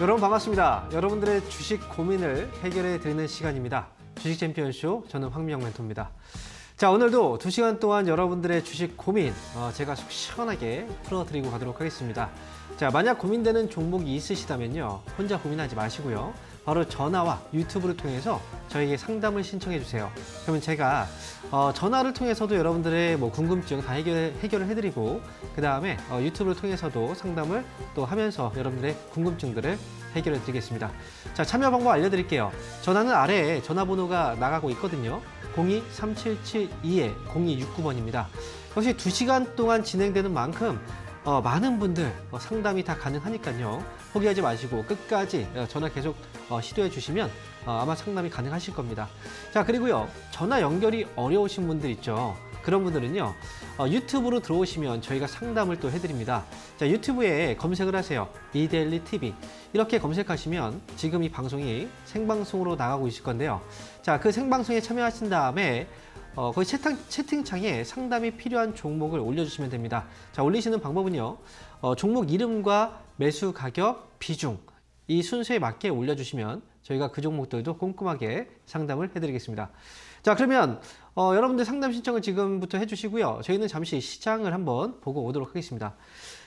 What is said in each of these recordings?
여러분 반갑습니다. 여러분들의 주식 고민을 해결해 드리는 시간입니다. 주식 챔피언쇼, 저는 황민영 멘토입니다. 자, 오늘도 2시간 동안 여러분들의 주식 고민 제가 속 시원하게 풀어드리고 가도록 하겠습니다. 자, 만약 고민되는 종목이 있으시다면요, 혼자 고민하지 마시고요, 바로 전화와 유튜브를 통해서 저에게 상담을 신청해 주세요. 그러면 제가 전화를 통해서도 여러분들의 궁금증 다 해결을 해드리고, 그 다음에 유튜브를 통해서도 상담을 또 하면서 여러분들의 궁금증들을 해결해 드리겠습니다. 자, 참여 방법 알려드릴게요. 전화는 아래에 전화번호가 나가고 있거든요. 02-3772-0269번입니다. 역시 2시간 동안 진행되는 만큼 많은 분들 상담이 다 가능하니까요. 포기하지 마시고 끝까지 전화 계속 시도해 주시면 아마 상담이 가능하실 겁니다. 자, 그리고요, 전화 연결이 어려우신 분들 있죠. 그런 분들은요, 유튜브로 들어오시면 저희가 상담을 또 해드립니다. 자, 유튜브에 검색을 하세요. 이데일리 TV. 이렇게 검색하시면 지금 이 방송이 생방송으로 나가고 있을 건데요. 자, 그 생방송에 참여하신 다음에 거기 채팅창에 상담이 필요한 종목을 올려주시면 됩니다. 자, 올리시는 방법은요, 종목 이름과 매수 가격, 비중, 이 순서에 맞게 올려주시면 저희가 그 종목들도 꼼꼼하게 상담을 해드리겠습니다. 자, 그러면 여러분들 상담 신청을 지금부터 해주시고요. 저희는 잠시 시장을 한번 보고 오도록 하겠습니다.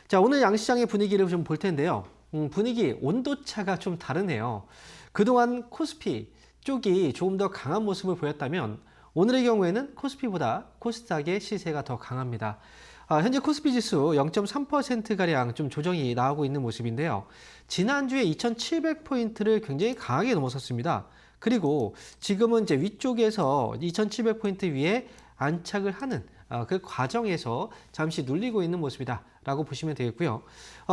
자, 오늘 양시장의 분위기를 좀 볼 텐데요. 분위기, 온도차가 좀 다르네요. 그동안 코스피 쪽이 조금 더 강한 모습을 보였다면 오늘의 경우에는 코스피보다 코스닥의 시세가 더 강합니다. 현재 코스피 지수 0.3%가량 좀 조정이 나오고 있는 모습인데요. 지난주에 2700포인트를 굉장히 강하게 넘어섰습니다. 그리고 지금은 이제 위쪽에서 2700포인트 위에 안착을 하는 그 과정에서 잠시 눌리고 있는 모습이다 라고 보시면 되겠고요.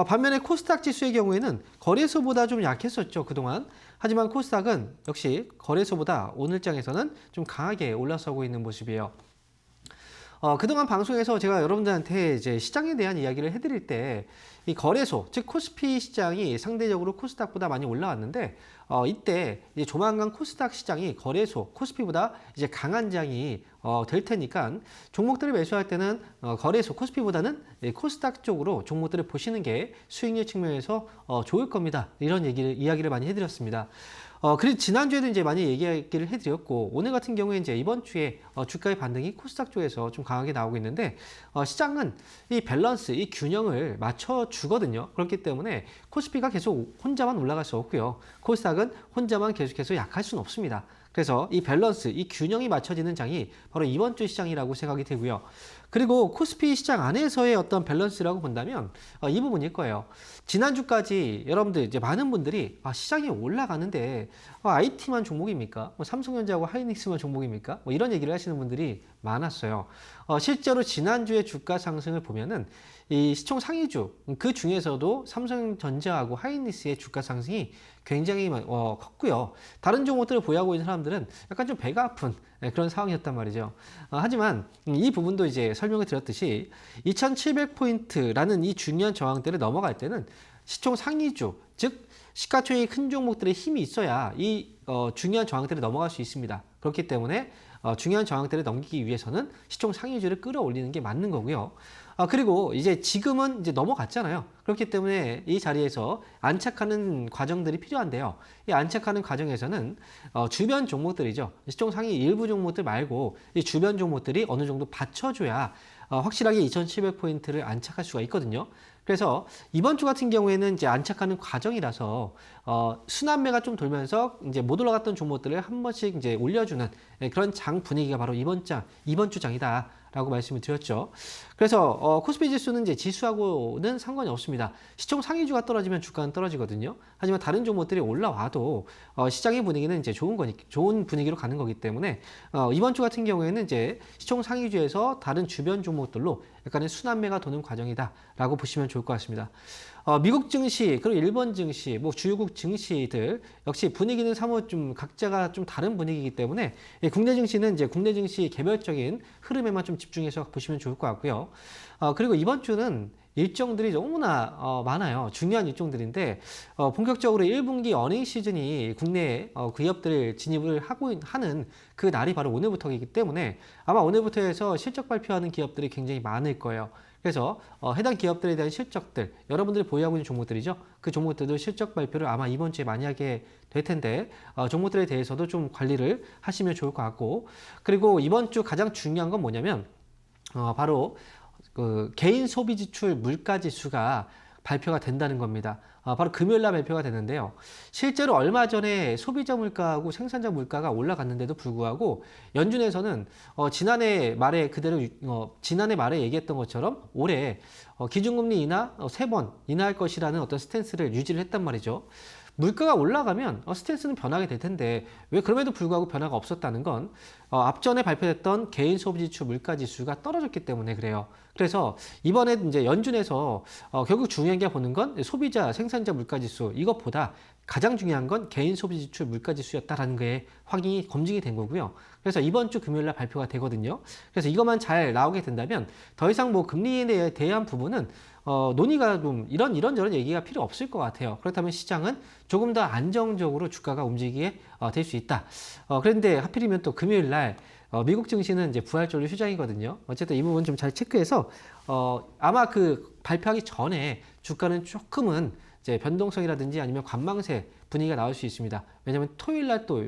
반면에 코스닥 지수의 경우에는 거래소보다 좀 약했었죠, 그동안. 하지만 코스닥은 역시 거래소보다 오늘장에서는 좀 강하게 올라서고 있는 모습이에요. 그동안 방송에서 제가 여러분들한테 이제 시장에 대한 이야기를 해드릴 때 이 거래소, 즉 코스피 시장이 상대적으로 코스닥보다 많이 올라왔는데 이때 이제 조만간 코스닥 시장이 거래소, 코스피보다 이제 강한 장이 될 테니까 종목들을 매수할 때는 거래소, 코스피보다는 코스닥 쪽으로 종목들을 보시는 게 수익률 측면에서 좋을 겁니다. 이런 이야기를 많이 해드렸습니다. 그리고 지난주에도 이제 많이 얘기를 해드렸고, 오늘 같은 경우에 이제 이번 주에 주가의 반등이 코스닥 쪽에서 좀 강하게 나오고 있는데, 시장은 이 밸런스, 이 균형을 맞춰주거든요. 그렇기 때문에 코스피가 계속 혼자만 올라갈 수 없고요. 코스닥은 혼자만 계속해서 약할 수는 없습니다. 그래서 이 밸런스, 이 균형이 맞춰지는 장이 바로 이번 주 시장이라고 생각이 되고요. 그리고 코스피 시장 안에서의 어떤 밸런스라고 본다면 이 부분일 거예요. 지난주까지 여러분들 이제 많은 분들이 시장이 올라가는데 IT만 종목입니까? 삼성전자하고 하이닉스만 종목입니까? 이런 얘기를 하시는 분들이 많았어요. 실제로 지난주에 주가 상승을 보면은 이 시총 상위주 그 중에서도 삼성전자하고 하이닉스의 주가 상승이 굉장히 컸고요. 다른 종목들을 보유하고 있는 사람들은 약간 좀 배가 아픈 그런 상황이었단 말이죠. 하지만 이 부분도 이제 설명을 드렸듯이 2700포인트라는 이 중요한 저항대를 넘어갈 때는 시총 상위주, 즉 시가총액이 큰 종목들의 힘이 있어야 이 중요한 저항대를 넘어갈 수 있습니다. 그렇기 때문에 중요한 저항대를 넘기기 위해서는 시총 상위주를 끌어올리는 게 맞는 거고요. 그리고 이제 지금은 이제 넘어갔잖아요. 그렇기 때문에 이 자리에서 안착하는 과정들이 필요한데요. 이 안착하는 과정에서는 주변 종목들이죠. 시총 상위 일부 종목들 말고 이 주변 종목들이 어느 정도 받쳐줘야 확실하게 2700포인트를 안착할 수가 있거든요. 그래서 이번 주 같은 경우에는 이제 안착하는 과정이라서 순환매가 좀 돌면서 이제 못 올라갔던 종목들을 한 번씩 이제 올려주는 그런 장 분위기가 바로 이번 주 장이다. 라고 말씀을 드렸죠. 그래서 코스피 지수는 이제 지수하고는 상관이 없습니다. 시총 상위주가 떨어지면 주가는 떨어지거든요. 하지만 다른 종목들이 올라와도 시장의 분위기는 이제 좋은 분위기로 가는 거기 때문에 이번 주 같은 경우에는 이제 시총 상위주에서 다른 주변 종목들로 약간의 순환매가 도는 과정이다라고 보시면 좋을 것 같습니다. 미국 증시 그리고 일본 증시, 주요국 증시들 역시 분위기는 사뭇 좀 각자가 좀 다른 분위기이기 때문에 국내 증시는 이제 국내 증시 개별적인 흐름에만 좀 집중해서 보시면 좋을 것 같고요. 그리고 이번 주는 일정들이 너무나 많아요. 중요한 일정들인데 본격적으로 1분기 어닝 시즌이 국내에 기업들 진입을 하는 그 날이 바로 오늘부터이기 때문에 아마 오늘부터 해서 실적 발표하는 기업들이 굉장히 많을 거예요. 그래서 해당 기업들에 대한 실적들, 여러분들이 보유하고 있는 종목들이죠. 그 종목들도 실적 발표를 아마 이번 주에 많이 하게 될 텐데 종목들에 대해서도 좀 관리를 하시면 좋을 것 같고, 그리고 이번 주 가장 중요한 건 뭐냐면 바로 그 개인 소비 지출 물가 지수가 발표가 된다는 겁니다. 바로 금요일 날 발표가 되는데요. 실제로 얼마 전에 소비자 물가하고 생산자 물가가 올라갔는데도 불구하고 연준에서는 지난해 말에 그대로 지난해 말에 얘기했던 것처럼 올해 기준금리 인하 3번 인하할 것이라는 어떤 스탠스를 유지를 했단 말이죠. 물가가 올라가면 스탠스는 변하게 될 텐데 왜 그럼에도 불구하고 변화가 없었다는 건 앞전에 발표됐던 개인 소비 지출 물가 지수가 떨어졌기 때문에 그래요. 그래서 이번에 이제 연준에서 결국 중요한 게 보는 건 소비자 생산자 물가 지수, 이것보다 가장 중요한 건 개인 소비 지출 물가 지수였다라는 게 확인이 검증이 된 거고요. 그래서 이번 주 금요일 날 발표가 되거든요. 그래서 이것만 잘 나오게 된다면 더 이상 뭐 금리에 대한 부분은 논의가 좀 이런저런 얘기가 필요 없을 것 같아요. 그렇다면 시장은 조금 더 안정적으로 주가가 움직이게 될 수 있다. 그런데 하필이면 또 금요일 날 미국 증시는 이제 부활절로 휴장이거든요. 어쨌든 이 부분 좀 잘 체크해서 아마 그 발표하기 전에 주가는 조금은 이제 변동성이라든지 아니면 관망세 분위기가 나올 수 있습니다. 왜냐하면 토요일 날 또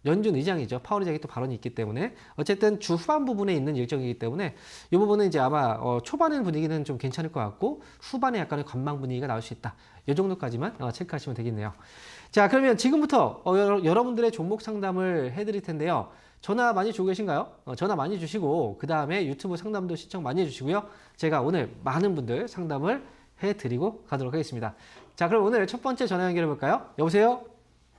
연준 의장이죠. 파월 의장이 또 발언이 있기 때문에 어쨌든 주 후반 부분에 있는 일정이기 때문에 이 부분은 이제 아마 초반의 분위기는 좀 괜찮을 것 같고 후반에 약간의 관망 분위기가 나올 수 있다. 이 정도까지만 체크하시면 되겠네요. 자, 그러면 지금부터 여러분들의 종목 상담을 해드릴 텐데요. 전화 많이 주고 계신가요? 전화 많이 주시고 그 다음에 유튜브 상담도 신청 많이 해주시고요. 제가 오늘 많은 분들 상담을 해드리고 가도록 하겠습니다. 자, 그럼 오늘 첫 번째 전화 연결해 볼까요? 여보세요?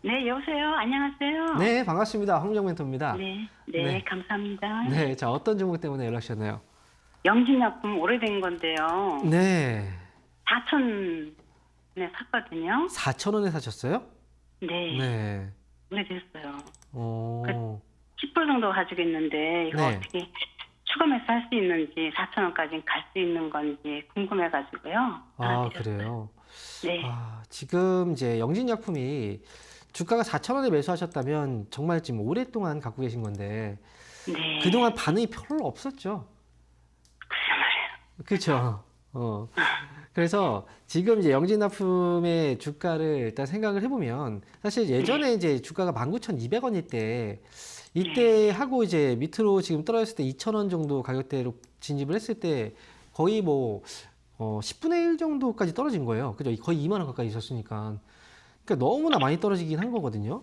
네, 여보세요. 안녕하세요. 네, 반갑습니다. 황정 멘토입니다. 네, 네. 감사합니다. 네, 자, 어떤 종목 때문에 연락 주셨나요? 영진약품 오래된 건데요. 네. 4,000에 샀거든요. 4,000원에 사셨어요? 네, 네. 오래됐어요. 어, 10불 정도 가지고 있는데 이거 네. 어떻게 추가해서 할 수 있는지 4,000원까지 갈 수 있는 건지 궁금해가지고요. 아, 전화드렸어요. 그래요? 네, 지금 이제 영진약품이 주가가 4,000원에 매수하셨다면 정말 지금 오랫동안 갖고 계신 건데 네. 그동안 반응이 별로 없었죠? 그렇죠. 그래서 지금 이제 영진납품의 주가를 일단 생각을 해보면 사실 예전에 이제 주가가 19,200원일 때 이때 하고 이제 밑으로 지금 떨어졌을 때 2,000원 정도 가격대로 진입을 했을 때 거의 뭐 10분의 1 정도까지 떨어진 거예요. 그죠? 거의 2만 원 가까이 있었으니까. 그러니까 너무나 많이 떨어지긴 한 거거든요.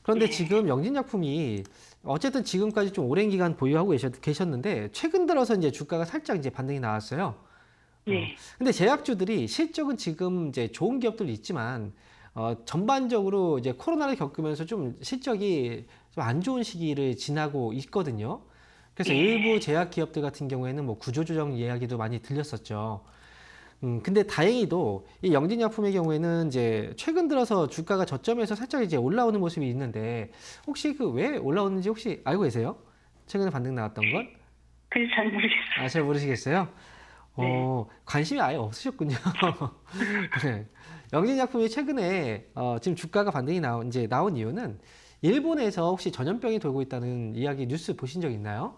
그런데 지금 영진약품이 어쨌든 지금까지 좀 오랜 기간 보유하고 계셨는데 최근 들어서 이제 주가가 살짝 이제 반등이 나왔어요. 네. 근데 제약주들이 실적은 지금 이제 좋은 기업들도 있지만 전반적으로 이제 코로나를 겪으면서 좀 실적이 좀 안 좋은 시기를 지나고 있거든요. 그래서 일부 제약 기업들 같은 경우에는 뭐 구조조정 이야기도 많이 들렸었죠. 근데 다행히도 이 영진약품의 경우에는 이제 최근 들어서 주가가 저점에서 살짝 이제 올라오는 모습이 있는데 혹시 그 왜 올라오는지 혹시 알고 계세요? 최근에 반등 나왔던 건? 그래서 잘 모르겠어요. 아, 잘 모르시겠어요? 네. 관심이 아예 없으셨군요. 네. 영진약품이 최근에 지금 주가가 반등이 이제 나온 이유는 일본에서 혹시 전염병이 돌고 있다는 이야기 뉴스 보신 적 있나요?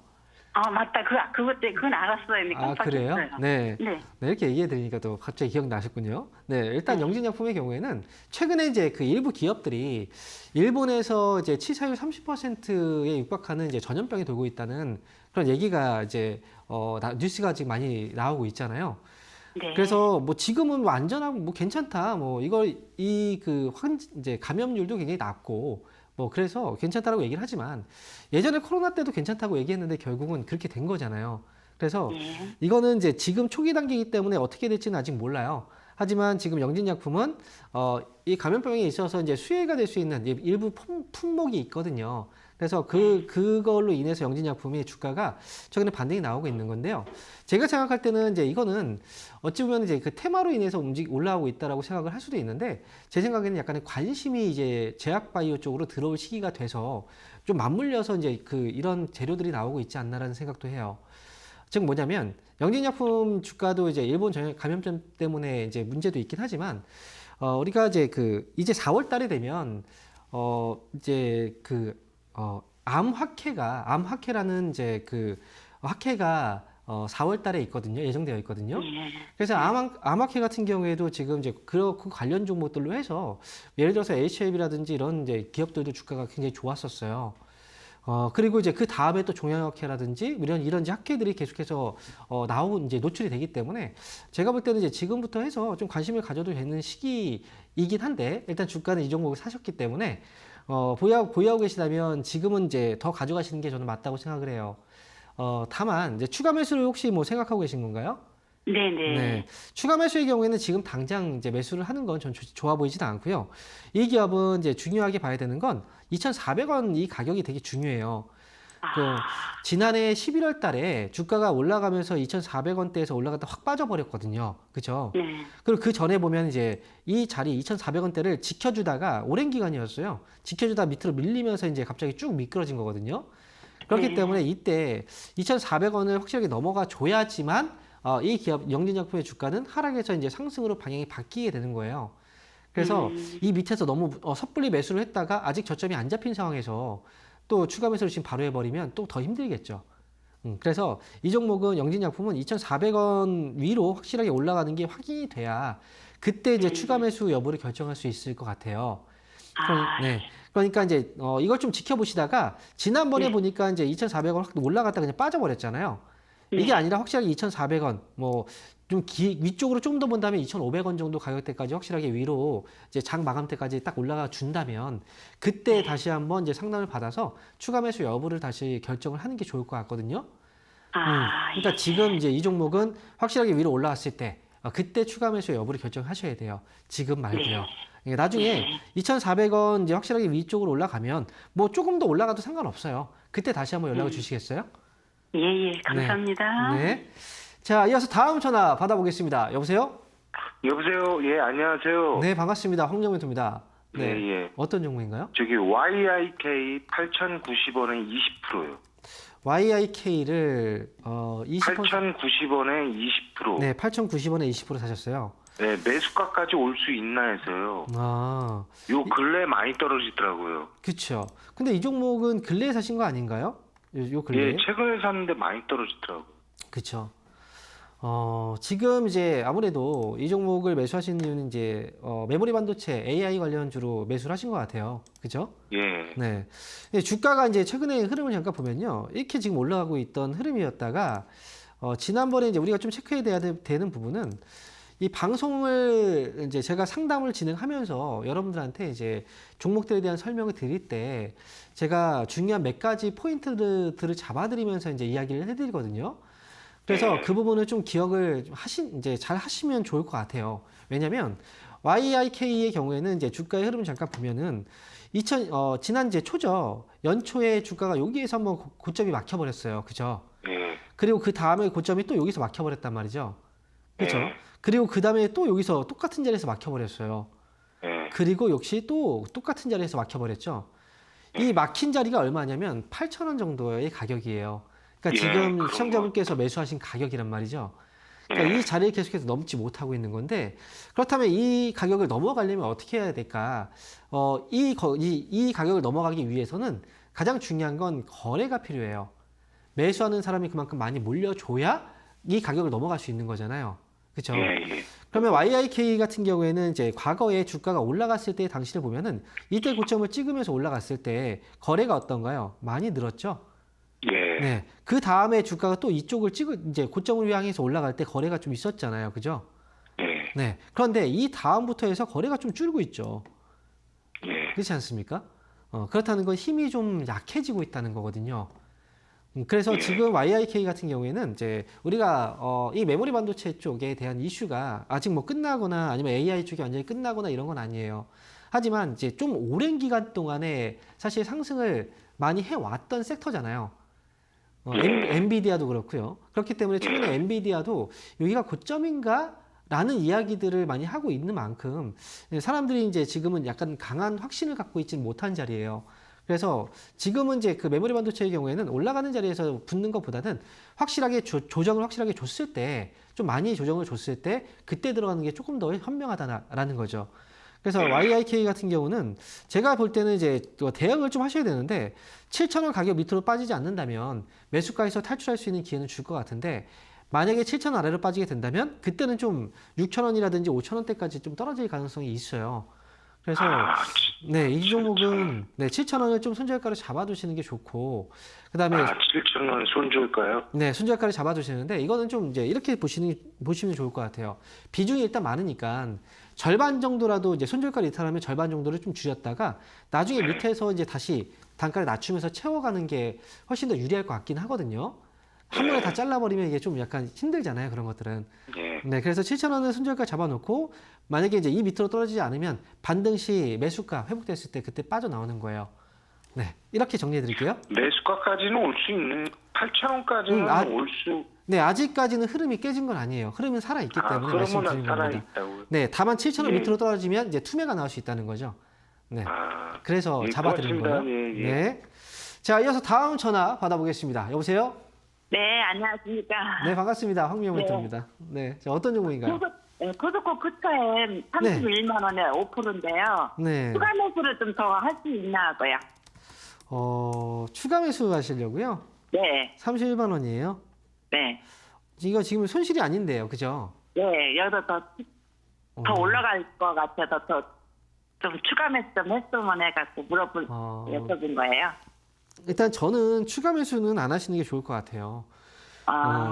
아, 맞다. 그건 알았어요. 네, 아, 그래요? 깜빡했어요. 네. 네. 네, 이렇게 얘기해 드리니까 또 갑자기 기억나셨군요. 네, 일단 영진약품의 경우에는 최근에 이제 그 일부 기업들이 일본에서 이제 치사율 30%에 육박하는 이제 전염병이 돌고 있다는 그런 얘기가 이제 뉴스가 지금 많이 나오고 있잖아요. 네. 그래서 뭐 지금은 뭐 안전하고 뭐 괜찮다. 뭐 이걸 이제 감염률도 굉장히 낮고 뭐 그래서 괜찮다라고 얘기를 하지만 예전에 코로나 때도 괜찮다고 얘기했는데 결국은 그렇게 된 거잖아요. 그래서 네. 이거는 이제 지금 초기 단계이기 때문에 어떻게 될지는 아직 몰라요. 하지만 지금 영진약품은 이 감염병에 있어서 이제 수혜가 될 수 있는 일부 품목이 있거든요. 그래서 그걸로 인해서 영진약품이 주가가 최근에 반등이 나오고 있는 건데요. 제가 생각할 때는 이제 이거는 어찌 보면 이제 그 테마로 인해서 올라오고 있다라고 생각을 할 수도 있는데 제 생각에는 약간의 관심이 이제 제약바이오 쪽으로 들어올 시기가 돼서 좀 맞물려서 이제 이런 재료들이 나오고 있지 않나라는 생각도 해요. 즉 뭐냐면 영진약품 주가도 이제 일본 감염병 때문에 이제 문제도 있긴 하지만 우리가 이제 이제 4월 달에 되면 이제 암학회라는 이제 학회가 4월 달에 있거든요. 예정되어 있거든요. 예. 그래서 아마케 같은 경우에도 지금 이제 그 관련 종목들로 해서 예를 들어서 HLB라든지 이런 이제 기업들도 주가가 굉장히 좋았었어요. 그리고 이제 그 다음에 또 종양학회라든지 이런 이제 학회들이 계속해서 나오고 이제 노출이 되기 때문에 제가 볼 때는 이제 지금부터 해서 좀 관심을 가져도 되는 시기이긴 한데 일단 주가는 이 종목을 사셨기 때문에 보유하고 계시다면 지금은 이제 더 가져가시는 게 저는 맞다고 생각을 해요. 다만 이제 추가 매수를 혹시 뭐 생각하고 계신 건가요? 네네. 네. 추가 매수의 경우에는 지금 당장 이제 매수를 하는 건 전 좋아 보이지도 않고요. 이 기업은 이제 중요하게 봐야 되는 건 2,400원 이 가격이 되게 중요해요. 그 아, 지난해 11월 달에 주가가 올라가면서 2,400원대에서 올라갔다 확 빠져버렸거든요. 그죠? 네. 그리고 그 전에 보면 이제 이 자리 2,400원대를 지켜주다가 오랜 기간이었어요. 지켜주다 밑으로 밀리면서 이제 갑자기 쭉 미끄러진 거거든요. 그렇기 네. 때문에 이때 2,400원을 확실하게 넘어가 줘야지만 이 기업 영진약품의 주가는 하락에서 이제 상승으로 방향이 바뀌게 되는 거예요. 그래서 이 밑에서 너무 섣불리 매수를 했다가 아직 저점이 안 잡힌 상황에서 또 추가 매수를 지금 바로 해버리면 또 더 힘들겠죠. 그래서 이 종목은 영진약품은 2,400원 위로 확실하게 올라가는 게 확인이 돼야 그때 이제 추가 매수 여부를 결정할 수 있을 것 같아요. 네. 그러니까 이제 이걸 좀 지켜보시다가 지난번에 네. 보니까 이제 2,400원 확 올라갔다 그냥 빠져버렸잖아요. 이게 네. 아니라 확실하게 2,400원 뭐 좀 위쪽으로 좀 더 본다면 2,500원 정도 가격대까지 확실하게 위로 이제 장 마감 때까지 딱 올라가 준다면 그때 다시 한번 이제 상담을 받아서 추가 매수 여부를 다시 결정을 하는 게 좋을 것 같거든요. 그러니까 예. 지금 이제 이 종목은 확실하게 위로 올라왔을 때 그때 추가 매수 여부를 결정하셔야 돼요. 지금 말고요. 그러니까 나중에 2,400원 이제 확실하게 위쪽으로 올라가면 뭐 조금 더 올라가도 상관없어요. 그때 다시 한번 연락을 주시겠어요? 예, 감사합니다. 네. 자, 이어서 다음 전화 받아보겠습니다. 여보세요? 여보세요. 예, 안녕하세요. 네, 반갑습니다. 황정민입니다. 네. 예, 예. 어떤 종목인가요? 저기 YIK 8,090원에 20%요. YIK를 20% 8,090원에 20%. 네, 8,090원에 20% 사셨어요. 네, 매수가까지 올 수 있나 해서요. 아, 요 근래 많이 떨어지더라고요. 그렇죠. 근데 이 종목은 근래에 사신 거 아닌가요? 요 근래에? 예, 최근에 샀는데 많이 떨어지더라고요. 그렇죠. 지금 이제 아무래도 이 종목을 매수하신 이유는 이제 메모리 반도체 AI 관련주로 매수를 하신 것 같아요. 그죠? 예. 네. 근데 주가가 이제 최근에 흐름을 잠깐 보면요. 이렇게 지금 올라가고 있던 흐름이었다가 지난번에 이제 우리가 좀 체크해야 되는 부분은 이 방송을 이제 제가 상담을 진행하면서 여러분들한테 이제 종목들에 대한 설명을 드릴 때 제가 중요한 몇 가지 포인트들을 잡아드리면서 이제 이야기를 해드리거든요. 그래서 그 부분을 좀 기억을 이제 잘 하시면 좋을 것 같아요. 왜냐면 YIK의 경우에는 이제 주가의 흐름을 잠깐 보면은 지난 이제 초죠. 연초에 주가가 여기에서 한번 고점이 막혀버렸어요. 그죠? 예. 그리고 그 다음에 고점이 또 여기서 막혀버렸단 말이죠. 그렇죠? 예. 그리고 그 다음에 또 여기서 똑같은 자리에서 막혀버렸어요. 예. 그리고 역시 또 똑같은 자리에서 막혀버렸죠. 이 막힌 자리가 얼마냐면 8,000원 정도의 가격이에요. 그러니까 예, 지금 그런 시청자분께서 매수하신 가격이란 말이죠. 그러니까 예. 이 자리를 계속해서 넘지 못하고 있는 건데 그렇다면 이 가격을 넘어가려면 어떻게 해야 될까? 이 가격을 넘어가기 위해서는 가장 중요한 건 거래가 필요해요. 매수하는 사람이 그만큼 많이 몰려줘야 이 가격을 넘어갈 수 있는 거잖아요. 그렇죠? 예, 예. 그러면 YIK 같은 경우에는 이제 과거에 주가가 올라갔을 때 당시를 보면은 이때 고점을 찍으면서 올라갔을 때 거래가 어떤가요? 많이 늘었죠? 예. 네. 그 다음에 주가가 또 이쪽을 이제 고점을 향해서 올라갈 때 거래가 좀 있었잖아요. 그죠? 예. 네. 그런데 이 다음부터 해서 거래가 좀 줄고 있죠. 예. 그렇지 않습니까? 그렇다는 건 힘이 좀 약해지고 있다는 거거든요. 그래서 지금 YIK 같은 경우에는 이제 우리가 이 메모리 반도체 쪽에 대한 이슈가 아직 뭐 끝나거나 아니면 AI 쪽이 완전히 끝나거나 이런 건 아니에요. 하지만 이제 좀 오랜 기간 동안에 사실 상승을 많이 해왔던 섹터잖아요. 엔비디아도 그렇고요. 그렇기 때문에 최근에 엔비디아도 여기가 고점인가? 라는 이야기들을 많이 하고 있는 만큼 사람들이 이제 지금은 약간 강한 확신을 갖고 있지는 못한 자리예요. 그래서 지금은 이제 그 메모리 반도체의 경우에는 올라가는 자리에서 붙는 것보다는 확실하게 조정을 확실하게 줬을 때, 좀 많이 조정을 줬을 때 그때 들어가는 게 조금 더 현명하다라는 거죠. 그래서 네. YIK 같은 경우는 제가 볼 때는 이제 또 대응을 좀 하셔야 되는데 7,000원 가격 밑으로 빠지지 않는다면 매수가에서 탈출할 수 있는 기회는 줄 것 같은데 만약에 7,000원 아래로 빠지게 된다면 그때는 좀 6,000원이라든지 5,000원대까지 좀 떨어질 가능성이 있어요. 그래서 네, 이 종목은 네, 7,000원을 좀 손절가로 잡아두시는 게 좋고 그다음에 7,000원 손줄까요? 네, 손절가를 잡아두시는데 이거는 좀 이제 이렇게 보시면 좋을 것 같아요. 비중이 일단 많으니까 절반 정도라도 이제 손절가를 이탈하면 절반 정도를 좀 줄였다가 나중에 밑에서 이제 다시 단가를 낮추면서 채워가는 게 훨씬 더 유리할 것 같긴 하거든요. 한 번에 다 잘라버리면 이게 좀 약간 힘들잖아요, 그런 것들은. 예. 네, 그래서 7,000원을 손절가 잡아놓고 만약에 이제 이 밑으로 떨어지지 않으면 반등 시 매수가 회복됐을 때 그때 빠져나오는 거예요. 네, 이렇게 정리해 드릴게요. 매수가까지는 올 수 있는 8,000원까지는 올 수. 네, 아직까지는 흐름이 깨진 건 아니에요. 흐름은 살아있기 때문에 그러면 말씀드린 겁니다. 살아있다고. 네, 다만 7,000원 예. 밑으로 떨어지면 이제 투매가 나올 수 있다는 거죠. 네, 그래서 예, 잡아드린 고맙습니다. 거예요. 예, 예. 네. 자, 이어서 다음 전화 받아보겠습니다. 여보세요? 네, 안녕하십니까. 네, 반갑습니다. 황미영 네. 멘토입니다. 네, 자, 어떤 종목인가요? 고속고 근처에 31만 원에 5%인데요. 네. 추가 매수를 좀 더 할 수 있나 하고요. 추가 매수 하시려고요? 네, 31만 원이에요? 네. 이거 지금 손실이 아닌데요, 그죠? 네, 여기서 더 어, 올라갈 것 같아서 더 좀 추가 매수 좀 했으면 해갖고 여쭤본 거예요. 일단 저는 추가 매수는 안 하시는 게 좋을 것 같아요.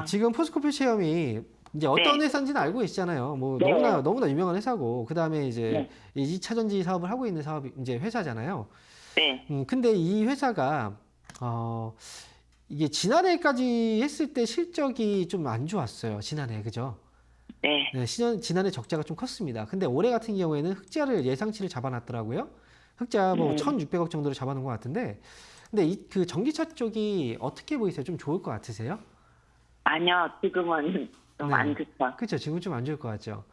지금 포스코피 체험이 이제 어떤 네. 회사인지는 알고 계시잖아요. 뭐 네. 너무나 유명한 회사고 그다음에 이제 네. 이 2차 전지 사업을 하고 있는 사업이 이제 회사잖아요. 네, 근데 이 회사가 이게 지난해까지 했을 때 실적이 좀 안 좋았어요. 지난해 그죠? 네, 네, 지난해 적자가 좀 컸습니다. 근데 올해 같은 경우에는 흑자를 예상치를 잡아놨더라고요. 흑자 뭐 1,600억 정도를 잡아놓은 것 같은데, 근데 그 전기차 쪽이 어떻게 보이세요? 좀 좋을 것 같으세요? 아니요, 지금은 좀 네. 안 좋죠. 그렇죠. 지금 좀 안 좋을 것 같죠.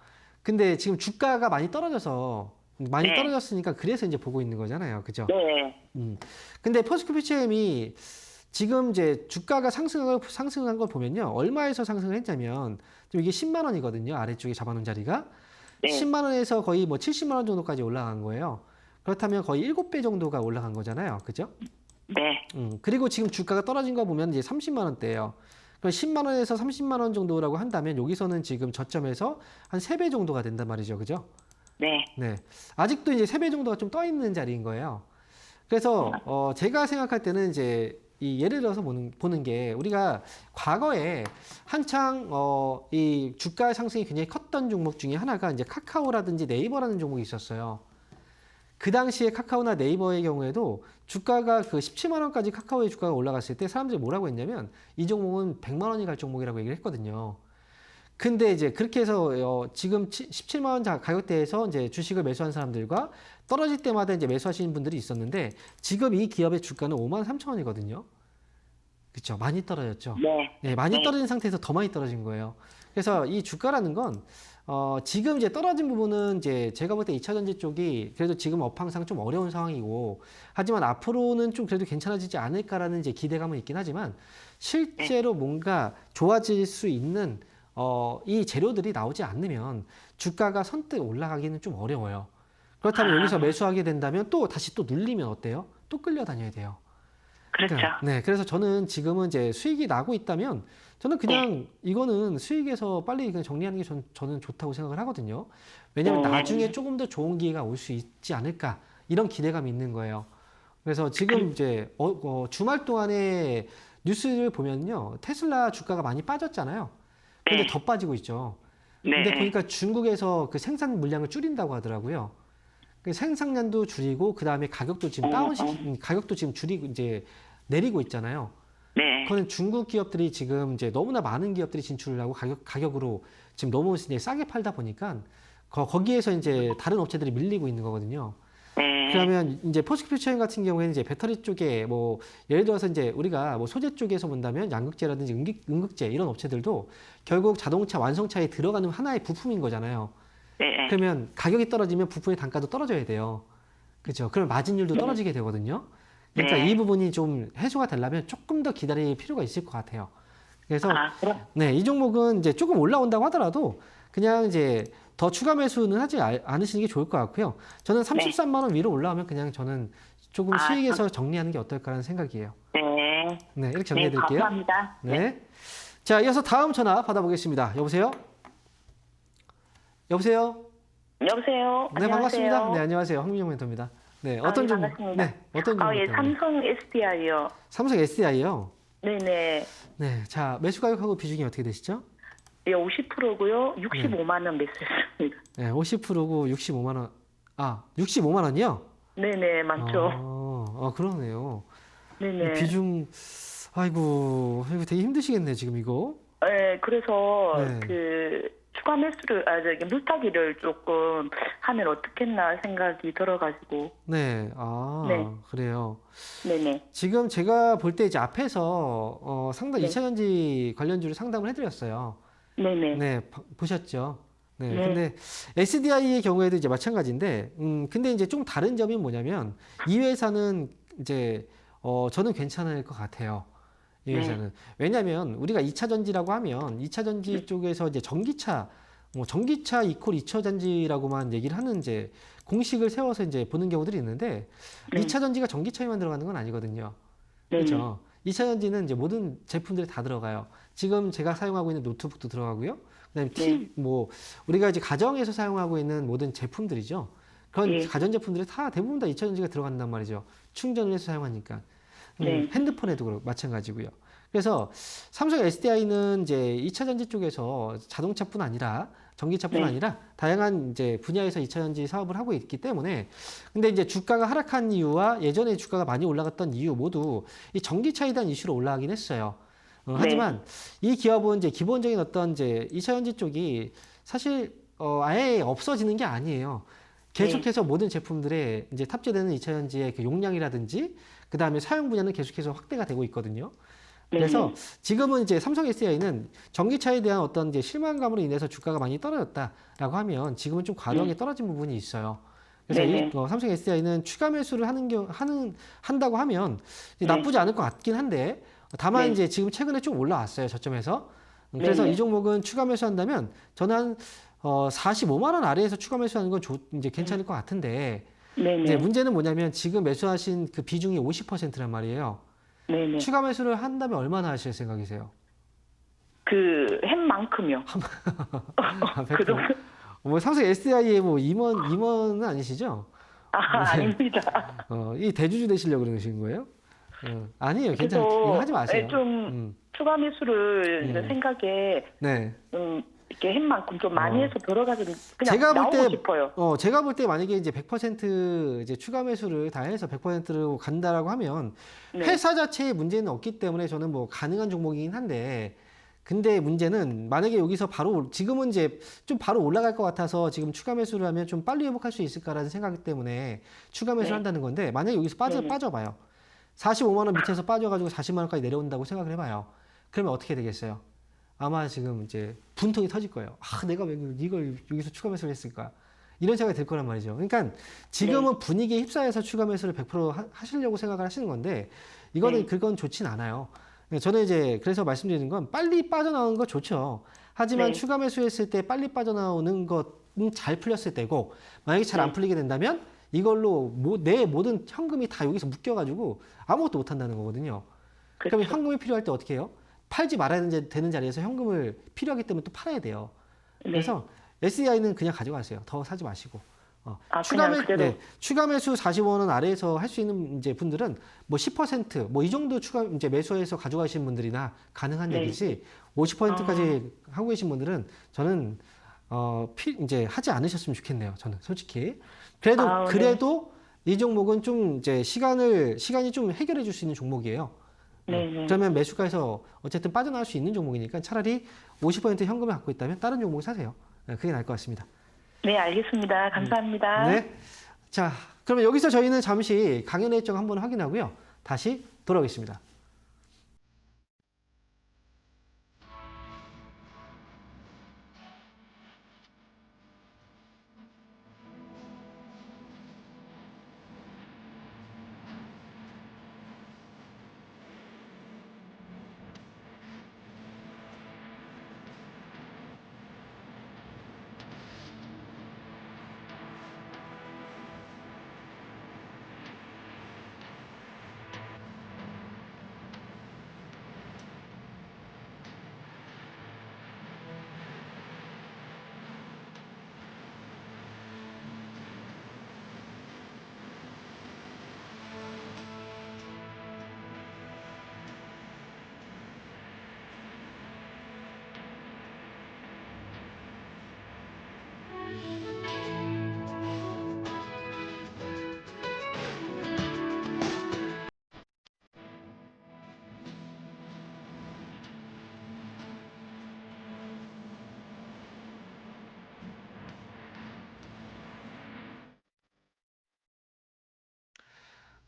근데 지금 주가가 많이 떨어져서 많이 네. 떨어졌으니까 그래서 이제 보고 있는 거잖아요. 그죠? 네, 근데 포스코피체엠이 지금 이제 주가가 상승한 걸 보면요. 얼마에서 상승을 했냐면 좀 이게 10만 원이거든요. 아래쪽에 잡아놓은 자리가. 네. 10만 원에서 거의 뭐 70만 원 정도까지 올라간 거예요. 그렇다면 거의 7배 정도가 올라간 거잖아요. 그죠? 네, 그리고 지금 주가가 떨어진 거 보면 이제 30만 원대예요. 그럼 10만 원에서 30만 원 정도라고 한다면 여기서는 지금 저점에서 한 3배 정도가 된단 말이죠. 그죠? 네, 네. 아직도 이제 3배 정도가 좀 떠 있는 자리인 거예요. 그래서 제가 생각할 때는 이제 이 예를 들어서 보는 게 우리가 과거에 한창 이 주가 상승이 굉장히 컸던 종목 중에 하나가 이제 카카오라든지 네이버라는 종목이 있었어요. 그 당시에 카카오나 네이버의 경우에도 주가가 그 17만 원까지 카카오의 주가가 올라갔을 때 사람들이 뭐라고 했냐면 이 종목은 100만 원이 갈 종목이라고 얘기를 했거든요. 근데 이제 그렇게 해서 지금 17만 원 가격대에서 이제 주식을 매수한 사람들과 떨어질 때마다 이제 매수하시는 분들이 있었는데 지금 이 기업의 주가는 5만 3천 원이거든요. 그렇죠. 많이 떨어졌죠. 네, 네, 많이 네. 떨어진 상태에서 더 많이 떨어진 거예요. 그래서 이 주가라는 건 지금 이제 떨어진 부분은 이제 제가 볼 때 2차 전지 쪽이 그래도 지금 업황상 좀 어려운 상황이고 하지만 앞으로는 좀 그래도 괜찮아지지 않을까라는 이제 기대감은 있긴 하지만 실제로 뭔가 좋아질 수 있는 이 재료들이 나오지 않으면 주가가 선뜻 올라가기는 좀 어려워요. 그렇다면 여기서 매수하게 된다면 또 다시 또 눌리면 어때요? 또 끌려다녀야 돼요. 그렇죠. 네, 그래서 저는 지금은 이제 수익이 나고 있다면 저는 그냥 이거는 수익에서 빨리 그냥 정리하는 게 저는 좋다고 생각을 하거든요. 왜냐하면 나중에 조금 더 좋은 기회가 올 수 있지 않을까 이런 기대감이 있는 거예요. 그래서 지금 이제 주말 동안에 뉴스를 보면요, 테슬라 주가가 많이 빠졌잖아요. 근데 네. 더 빠지고 있죠. 네, 근데 보니까 중국에서 그 생산 물량을 줄인다고 하더라고요. 그 생산량도 줄이고 그 다음에 가격도 지금 가격도 지금 줄이고 이제 내리고 있잖아요. 네, 그거는 중국 기업들이 지금 이제 너무나 많은 기업들이 진출을 하고 가격으로 지금 너무 이제 싸게 팔다 보니까 거기에서 이제 다른 업체들이 밀리고 있는 거거든요. 네, 그러면 이제 포스코피체인 같은 경우에는 이제 배터리 쪽에 뭐 예를 들어서 이제 우리가 뭐 소재 쪽에서 본다면 양극재라든지 음극재 이런 업체들도 결국 자동차 완성차에 들어가는 하나의 부품인 거잖아요. 네, 그러면 가격이 떨어지면 부품의 단가도 떨어져야 돼요. 그렇죠? 그럼 마진율도 떨어지게 되거든요. 그러니까 네. 이 부분이 좀 해소가 되려면 조금 더 기다릴 필요가 있을 것 같아요. 그래서 그럼 네, 이 종목은 이제 조금 올라온다고 하더라도 그냥 이제 더 추가 매수는 하지 않으시는 게 좋을 것 같고요. 저는 33만 원 위로 올라오면 그냥 저는 조금 수익에서 정리하는 게 어떨까라는 생각이에요. 네. 네, 이렇게 정리해 드릴게요. 감사합니다. 네. 자, 이어서 다음 전화 받아보겠습니다. 여보세요? 여보세요? 여보세요. 네, 반갑습니다. 네, 안녕하세요. 황민영 멘토입니다. 네, 어떤 종 반갑습니다. 네, 어떤 종목 예, 때문에? 삼성 SDI요. 삼성 SDI요. 네네. 네, 자, 매수 가격하고 비중이 어떻게 되시죠? 예, 50%고요. 65만 원 매수했습니다. 네, 50%고 65만 원. 아, 65만 원이요? 네네, 많죠. 그러네요. 네네. 비중, 아이고, 이거 되게 힘드시겠네, 지금 이거. 네, 그래서 네. 그 추가 매수를 물타기를 조금 하면 어떻겠나 생각이 들어가지고. 네, 네. 그래요. 네네. 지금 제가 볼 때 이제 앞에서 상당 네. 2차전지 관련주를 상담을 해드렸어요. 네네. 네, 보셨죠? 네, 네. 근데 SDI의 경우에도 이제 마찬가지인데, 근데 이제 좀 다른 점이 뭐냐면, 이 회사는 이제, 저는 괜찮을 것 같아요. 이 네. 회사는. 왜냐면, 우리가 2차 전지라고 하면, 2차 전지 쪽에서 이제 전기차, 전기차 이퀄 2차 전지라고만 얘기를 하는 이제 공식을 세워서 이제 보는 경우들이 있는데, 네. 2차 전지가 전기차에만 들어가는 건 아니거든요. 네. 그렇죠? 2차 전지는 이제 모든 제품들이 다 들어가요. 지금 제가 사용하고 있는 노트북도 들어가고요. 그다음에 우리가 이제 가정에서 사용하고 있는 모든 제품들이죠. 그런 예. 가전 제품들이 다 대부분 다 2차 전지가 들어간단 말이죠. 충전을 해서 사용하니까. 네. 핸드폰에도 마찬가지고요. 그래서 삼성 SDI는 이제 2차 전지 쪽에서 자동차뿐 아니라 전기차뿐 네. 아니라 다양한 이제 분야에서 2차 전지 사업을 하고 있기 때문에 근데 이제 주가가 하락한 이유와 예전에 주가가 많이 올라갔던 이유 모두 이 전기차에 대한 이슈로 올라가긴 했어요. 하지만 이 기업은 이제 기본적인 어떤 이제 2차 전지 쪽이 사실 아예 없어지는 게 아니에요. 계속해서 모든 제품들에 이제 탑재되는 2차 전지의 그 용량이라든지 그 다음에 사용 분야는 계속해서 확대가 되고 있거든요. 그래서 지금은 이제 삼성 SDI는 전기차에 대한 어떤 이제 실망감으로 인해서 주가가 많이 떨어졌다라고 하면 지금은 좀 과도하게 떨어진 부분이 있어요. 그래서 삼성 SDI는 추가 매수를 한다고 하면 나쁘지 않을 것 같긴 한데 다만 이제 지금 최근에 좀 올라왔어요. 저점에서. 그래서 이 종목은 추가 매수한다면 저는 한 45만 원 아래에서 추가 매수하는 건 이제 괜찮을 것 같은데 이제 문제는 뭐냐면 지금 매수하신 그 비중이 50%란 말이에요. 네네. 추가 매수를 한다면 얼마나 하실 생각이세요? 그 햄만큼요. 100%. 뭐 삼성 SDI에 뭐 임원은 아니시죠? 아닙니다. 이 대주주 되시려고 그러시는 거예요? 아니에요. 괜찮아요. 이거 하지 마세요. 좀 추가 매수를 생각에 네. 이렇게 햄만큼 좀 많이 해서 들어가서 그냥 제가 볼 나오고 때, 싶어요. 제가 볼 때 만약에 이제 100% 이제 추가 매수를 다 해서 100%로 간다라고 하면 회사 자체에 문제는 없기 때문에 저는 뭐 가능한 종목이긴 한데 근데 문제는 만약에 여기서 바로 지금은 이제 좀 바로 올라갈 것 같아서 지금 추가 매수를 하면 좀 빨리 회복할 수 있을까라는 생각 때문에 추가 매수를 한다는 건데 만약에 여기서 빠져봐요. 45만 원 밑에서 빠져가지고 40만 원까지 내려온다고 생각을 해봐요. 그러면 어떻게 되겠어요? 아마 지금 이제 분통이 터질 거예요. 내가 왜 이걸 여기서 추가 매수를 했을까? 이런 생각이 들 거란 말이죠. 그러니까 지금은 분위기에 휩싸여서 추가 매수를 100% 하시려고 생각을 하시는 건데 이거는 그건 좋진 않아요. 저는 이제 그래서 말씀드리는 건 빨리 빠져나오는 거 좋죠. 하지만 추가 매수했을 때 빨리 빠져나오는 것은 잘 풀렸을 때고 만약에 잘 안 풀리게 된다면 이걸로 내 모든 현금이 다 여기서 묶여가지고 아무것도 못 한다는 거거든요. 그럼 현금이 필요할 때 어떻게 해요? 팔지 말아야 되는 자리에서 현금을 필요하기 때문에 또 팔아야 돼요. 그래서 SDI는 그냥 가져가세요. 더 사지 마시고. 추가 매수 45원 아래에서 할 수 있는 이제 분들은 뭐 10% 뭐 이 정도 추가 이제 매수해서 가져가시는 분들이나 가능한 얘기지 50%까지 하고 계신 분들은 저는 이제 하지 않으셨으면 좋겠네요. 저는 솔직히. 그래도 이 종목은 좀 이제 시간이 좀 해결해 줄 수 있는 종목이에요. 그러면 매수가에서 어쨌든 빠져나올 수 있는 종목이니까 차라리 50% 현금을 갖고 있다면 다른 종목 사세요. 그게 나을 것 같습니다. 네, 알겠습니다. 감사합니다. 네. 자, 그러면 여기서 저희는 잠시 강연의 일정 한번 확인하고요. 다시 돌아오겠습니다.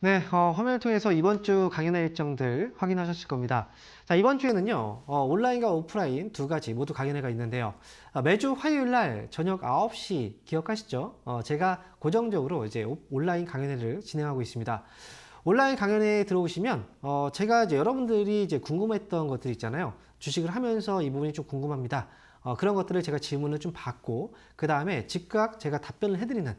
네, 화면을 통해서 이번 주 강연의 일정들 확인하셨을 겁니다. 자, 이번 주에는요, 온라인과 오프라인 두 가지 모두 강연회가 있는데요. 매주 화요일 날 저녁 9시 기억하시죠? 제가 고정적으로 이제 온라인 강연회를 진행하고 있습니다. 온라인 강연회에 들어오시면, 제가 이제 여러분들이 이제 궁금했던 것들 있잖아요. 주식을 하면서 이 부분이 좀 궁금합니다. 그런 것들을 제가 질문을 좀 받고, 그 다음에 즉각 제가 답변을 해드리는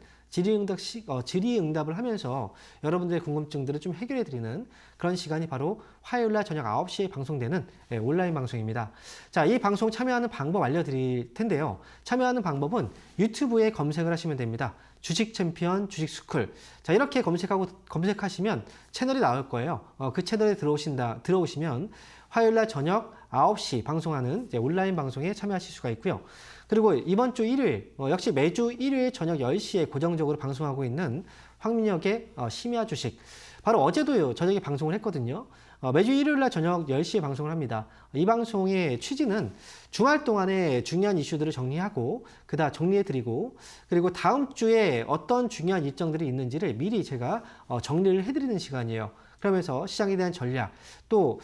질의응답을 하면서 여러분들의 궁금증들을 좀 해결해드리는 그런 시간이 바로 화요일날 저녁 9시에 방송되는 온라인 방송입니다. 자, 이 방송 참여하는 방법 알려드릴 텐데요. 참여하는 방법은 유튜브에 검색을 하시면 됩니다. 주식 챔피언, 주식 스쿨. 자, 이렇게 검색하시면 채널이 나올 거예요. 그 채널에 들어오시면 화요일날 저녁 9시 방송하는 온라인 방송에 참여하실 수가 있고요. 그리고 이번 주 일요일, 역시 매주 일요일 저녁 10시에 고정적으로 방송하고 있는 황민혁의 심야 주식. 바로 어제도요, 저녁에 방송을 했거든요. 매주 일요일 날 저녁 10시에 방송을 합니다. 이 방송의 취지는 주말 동안에 중요한 이슈들을 정리하고, 정리해드리고, 그리고 다음 주에 어떤 중요한 일정들이 있는지를 미리 제가 정리를 해드리는 시간이에요. 그러면서 시장에 대한 전략, 또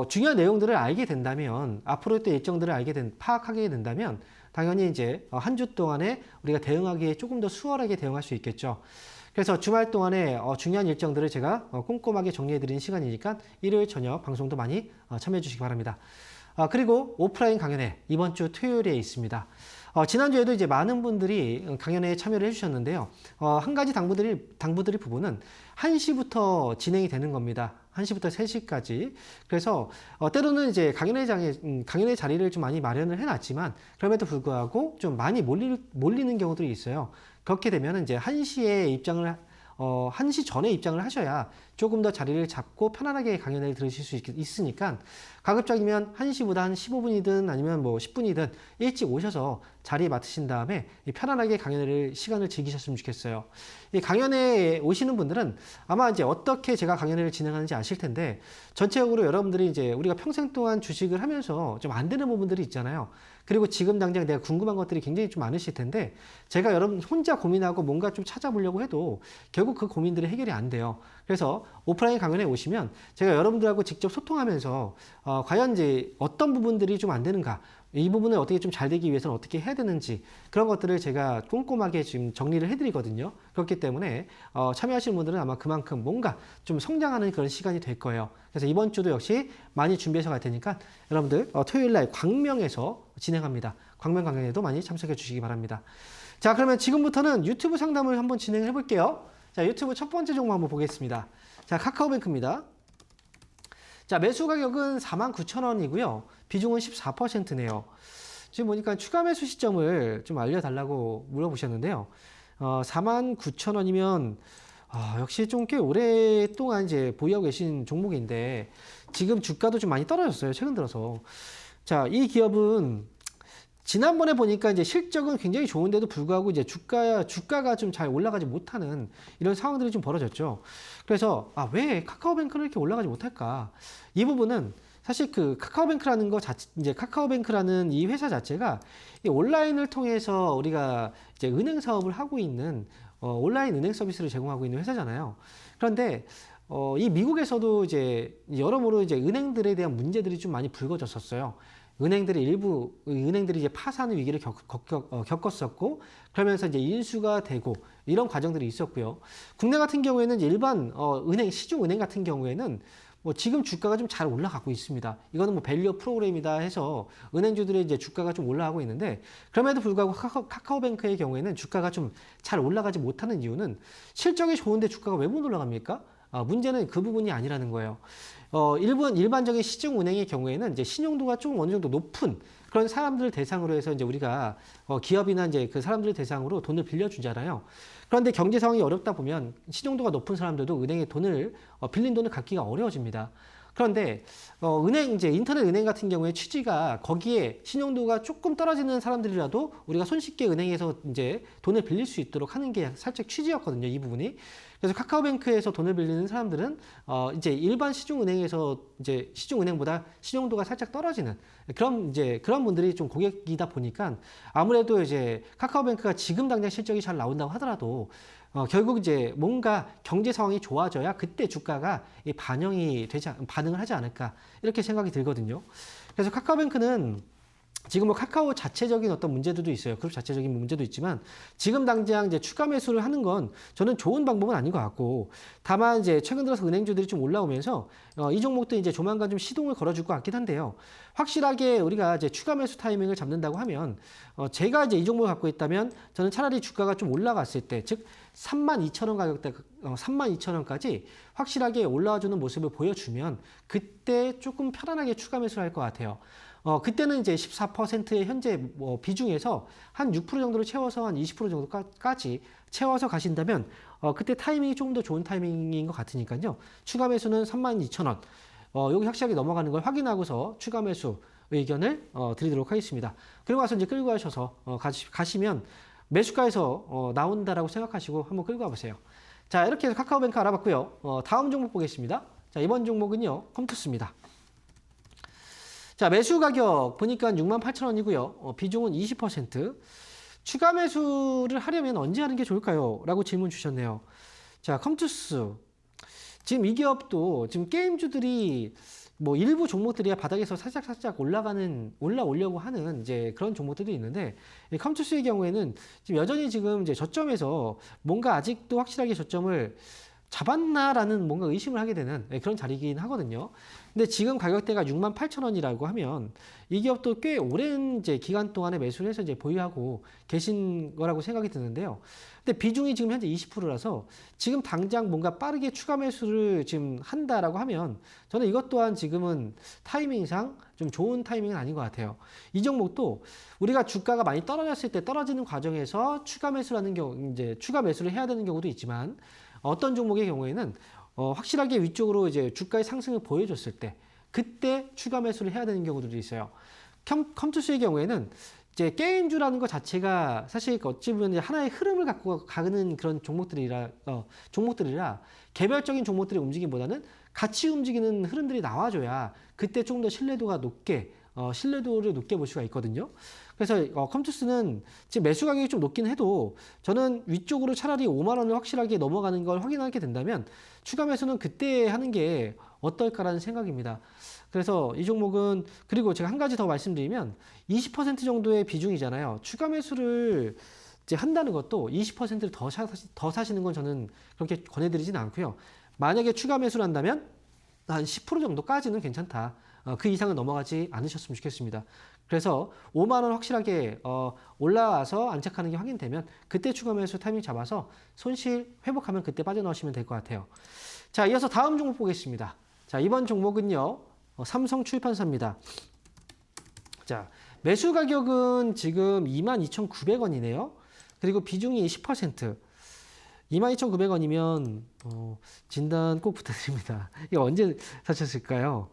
중요한 내용들을 알게 된다면, 앞으로 또 일정들을 파악하게 된다면, 당연히 이제 한 주 동안에 우리가 대응하기에 조금 더 수월하게 대응할 수 있겠죠. 그래서 주말 동안에 중요한 일정들을 제가 꼼꼼하게 정리해드리는 시간이니까 일요일 저녁 방송도 많이 참여해 주시기 바랍니다. 그리고 오프라인 강연회 이번 주 토요일에 있습니다. 지난주에도 이제 많은 분들이 강연회에 참여를 해주셨는데요. 한 가지 당부드릴 부분은 1시부터 진행이 되는 겁니다. 1시부터 3시까지. 그래서 때로는 이제 강연회 자리를 좀 많이 마련을 해놨지만 그럼에도 불구하고 좀 많이 몰리는 경우들이 있어요. 그렇게 되면 이제 1시 전에 입장을 하셔야 조금 더 자리를 잡고 편안하게 강연을 들으실 수 있으니까 가급적이면 1시보다 한 15분이든 아니면 뭐 10분이든 일찍 오셔서 자리 맡으신 다음에 편안하게 시간을 즐기셨으면 좋겠어요. 이 강연회에 오시는 분들은 아마 이제 어떻게 제가 강연회를 진행하는지 아실 텐데 전체적으로 여러분들이 이제 우리가 평생 동안 주식을 하면서 좀 안 되는 부분들이 있잖아요. 그리고 지금 당장 내가 궁금한 것들이 굉장히 좀 많으실 텐데 제가 여러분 혼자 고민하고 뭔가 좀 찾아보려고 해도 결국 그 고민들이 해결이 안 돼요. 그래서 오프라인 강연에 오시면 제가 여러분들하고 직접 소통하면서 과연 이제 어떤 부분들이 좀 안 되는가, 이 부분을 어떻게 좀 잘 되기 위해서는 어떻게 해야 되는지 그런 것들을 제가 꼼꼼하게 지금 정리를 해드리거든요. 그렇기 때문에 참여하시는 분들은 아마 그만큼 뭔가 좀 성장하는 그런 시간이 될 거예요. 그래서 이번 주도 역시 많이 준비해서 갈 테니까 여러분들 토요일날 광명에서 진행합니다. 광명 강연에도 많이 참석해 주시기 바랍니다. 자, 그러면 지금부터는 유튜브 상담을 한번 진행해 볼게요. 자, 유튜브 첫 번째 종목 한번 보겠습니다. 자, 카카오뱅크입니다. 자, 매수 가격은 49,000원이고요. 비중은 14%네요. 지금 보니까 추가 매수 시점을 좀 알려달라고 물어보셨는데요. 49,000원이면 역시 좀 꽤 오랫동안 이제 보유하고 계신 종목인데 지금 주가도 좀 많이 떨어졌어요. 최근 들어서. 자, 이 기업은 지난번에 보니까 이제 실적은 굉장히 좋은데도 불구하고 이제 주가가 좀 잘 올라가지 못하는 이런 상황들이 좀 벌어졌죠. 그래서 왜 카카오뱅크는 이렇게 올라가지 못할까? 이 부분은 사실 그 카카오뱅크라는 이 회사 자체가 이 온라인을 통해서 우리가 이제 은행 사업을 하고 있는 온라인 은행 서비스를 제공하고 있는 회사잖아요. 그런데 이 미국에서도 이제 여러모로 이제 은행들에 대한 문제들이 좀 많이 불거졌었어요. 일부 은행들이 이제 파산 위기를 겪었었고, 그러면서 이제 인수가 되고 이런 과정들이 있었고요. 국내 같은 경우에는 일반 시중은행 같은 경우에는 뭐 지금 주가가 좀 잘 올라가고 있습니다. 이거는 뭐 밸류업 프로그램이다 해서 은행주들의 이제 주가가 좀 올라가고 있는데 그럼에도 불구하고 카카오뱅크의 경우에는 주가가 좀 잘 올라가지 못하는 이유는 실적이 좋은데 주가가 왜 못 올라갑니까? 문제는 그 부분이 아니라는 거예요. 일반적인 시중은행의 경우에는 이제 신용도가 좀 어느 정도 높은 그런 사람들을 대상으로 해서 이제 우리가 기업이나 이제 그 사람들을 대상으로 돈을 빌려주잖아요. 그런데 경제 상황이 어렵다 보면 신용도가 높은 사람들도 은행에 빌린 돈을 갚기가 어려워집니다. 그런데 인터넷 은행 같은 경우에 취지가 거기에 신용도가 조금 떨어지는 사람들이라도 우리가 손쉽게 은행에서 이제 돈을 빌릴 수 있도록 하는 게 살짝 취지였거든요, 이 부분이. 그래서 카카오뱅크에서 돈을 빌리는 사람들은 이제 일반 시중은행보다 신용도가 살짝 떨어지는 그런 분들이 좀 고객이다 보니까 아무래도 이제 카카오뱅크가 지금 당장 실적이 잘 나온다고 하더라도 결국 이제 뭔가 경제 상황이 좋아져야 그때 주가가 반응을 하지 않을까 이렇게 생각이 들거든요. 그래서 카카오뱅크는 지금 뭐 카카오 자체적인 어떤 문제들도 있어요. 그룹 자체적인 문제도 있지만 지금 당장 이제 추가 매수를 하는 건 저는 좋은 방법은 아닌 것 같고, 다만 이제 최근 들어서 은행주들이 좀 올라오면서 이 종목도 이제 조만간 좀 시동을 걸어줄 것 같긴 한데요. 확실하게 우리가 이제 추가 매수 타이밍을 잡는다고 하면 제가 이제 이 종목을 갖고 있다면 저는 차라리 주가가 좀 올라갔을 때, 즉 32,000원 가격대 32,000원까지 확실하게 올라와주는 모습을 보여주면 그때 조금 편안하게 추가 매수를 할 것 같아요. 그때는 이제 14%의 현재 뭐 비중에서 한 6% 정도를 채워서 한 20% 정도까지 채워서 가신다면 그때 타이밍이 조금 더 좋은 타이밍인 것 같으니까요. 추가 매수는 32,000원. 여기 확실하게 넘어가는 걸 확인하고서 추가 매수 의견을 드리도록 하겠습니다. 그리고 와서 이제 끌고 가셔서 가시면 매수가에서 나온다라고 생각하시고 한번 끌고 가보세요. 자, 이렇게 해서 카카오뱅크 알아봤고요. 다음 종목 보겠습니다. 자, 이번 종목은요, 컴투스입니다. 자, 매수 가격 보니까 68,000원이고요. 비중은 20%. 추가 매수를 하려면 언제 하는 게 좋을까요? 라고 질문 주셨네요. 자, 컴투스. 지금 이 기업도 지금 게임주들이 뭐 일부 종목들이야 바닥에서 살짝 올라오려고 하는 이제 그런 종목들도 있는데, 이 컴투스의 경우에는 지금 여전히 지금 이제 저점에서 뭔가 아직도 확실하게 저점을 잡았나라는 뭔가 의심을 하게 되는 그런 자리이긴 하거든요. 근데 지금 가격대가 68,000원이라고 하면 이 기업도 꽤 오랜 이제 기간 동안에 매수를 해서 이제 보유하고 계신 거라고 생각이 드는데요. 근데 비중이 지금 현재 20%라서 지금 당장 뭔가 빠르게 추가 매수를 지금 한다라고 하면 저는 이것 또한 지금은 타이밍상 좀 좋은 타이밍은 아닌 것 같아요. 이 종목도 우리가 주가가 많이 떨어졌을 때 떨어지는 과정에서 추가 매수라는 경우, 이제 추가 매수를 해야 되는 경우도 있지만, 어떤 종목의 경우에는 확실하게 위쪽으로 이제 주가의 상승을 보여줬을 때 그때 추가 매수를 해야 되는 경우들이 있어요. 컴투스의 경우에는 이제 게임주라는 것 자체가 사실 어찌 보면 하나의 흐름을 갖고 가는 그런 종목들이라 개별적인 종목들의 움직임보다는 같이 움직이는 흐름들이 나와줘야 그때 좀 더 신뢰도를 높게 볼 수가 있거든요. 그래서 컴투스는 지금 매수 가격이 좀 높긴 해도 저는 위쪽으로 차라리 5만 원을 확실하게 넘어가는 걸 확인하게 된다면 추가 매수는 그때 하는 게 어떨까라는 생각입니다. 그래서 이 종목은, 그리고 제가 한 가지 더 말씀드리면 20% 정도의 비중이잖아요. 추가 매수를 이제 한다는 것도 20%를 더 사시는 건 저는 그렇게 권해드리진 않고요. 만약에 추가 매수를 한다면 한 10% 정도까지는 괜찮다. 그 이상은 넘어가지 않으셨으면 좋겠습니다. 그래서 5만 원 확실하게 올라와서 안착하는 게 확인되면 그때 추가 매수 타이밍 잡아서 손실 회복하면 그때 빠져나오시면 될 것 같아요. 자, 이어서 다음 종목 보겠습니다. 자, 이번 종목은요, 삼성출판사입니다. 자, 매수 가격은 지금 22,900원이네요. 그리고 비중이 10%. 22,900원이면 진단 꼭 부탁드립니다. 이거 언제 사셨을까요?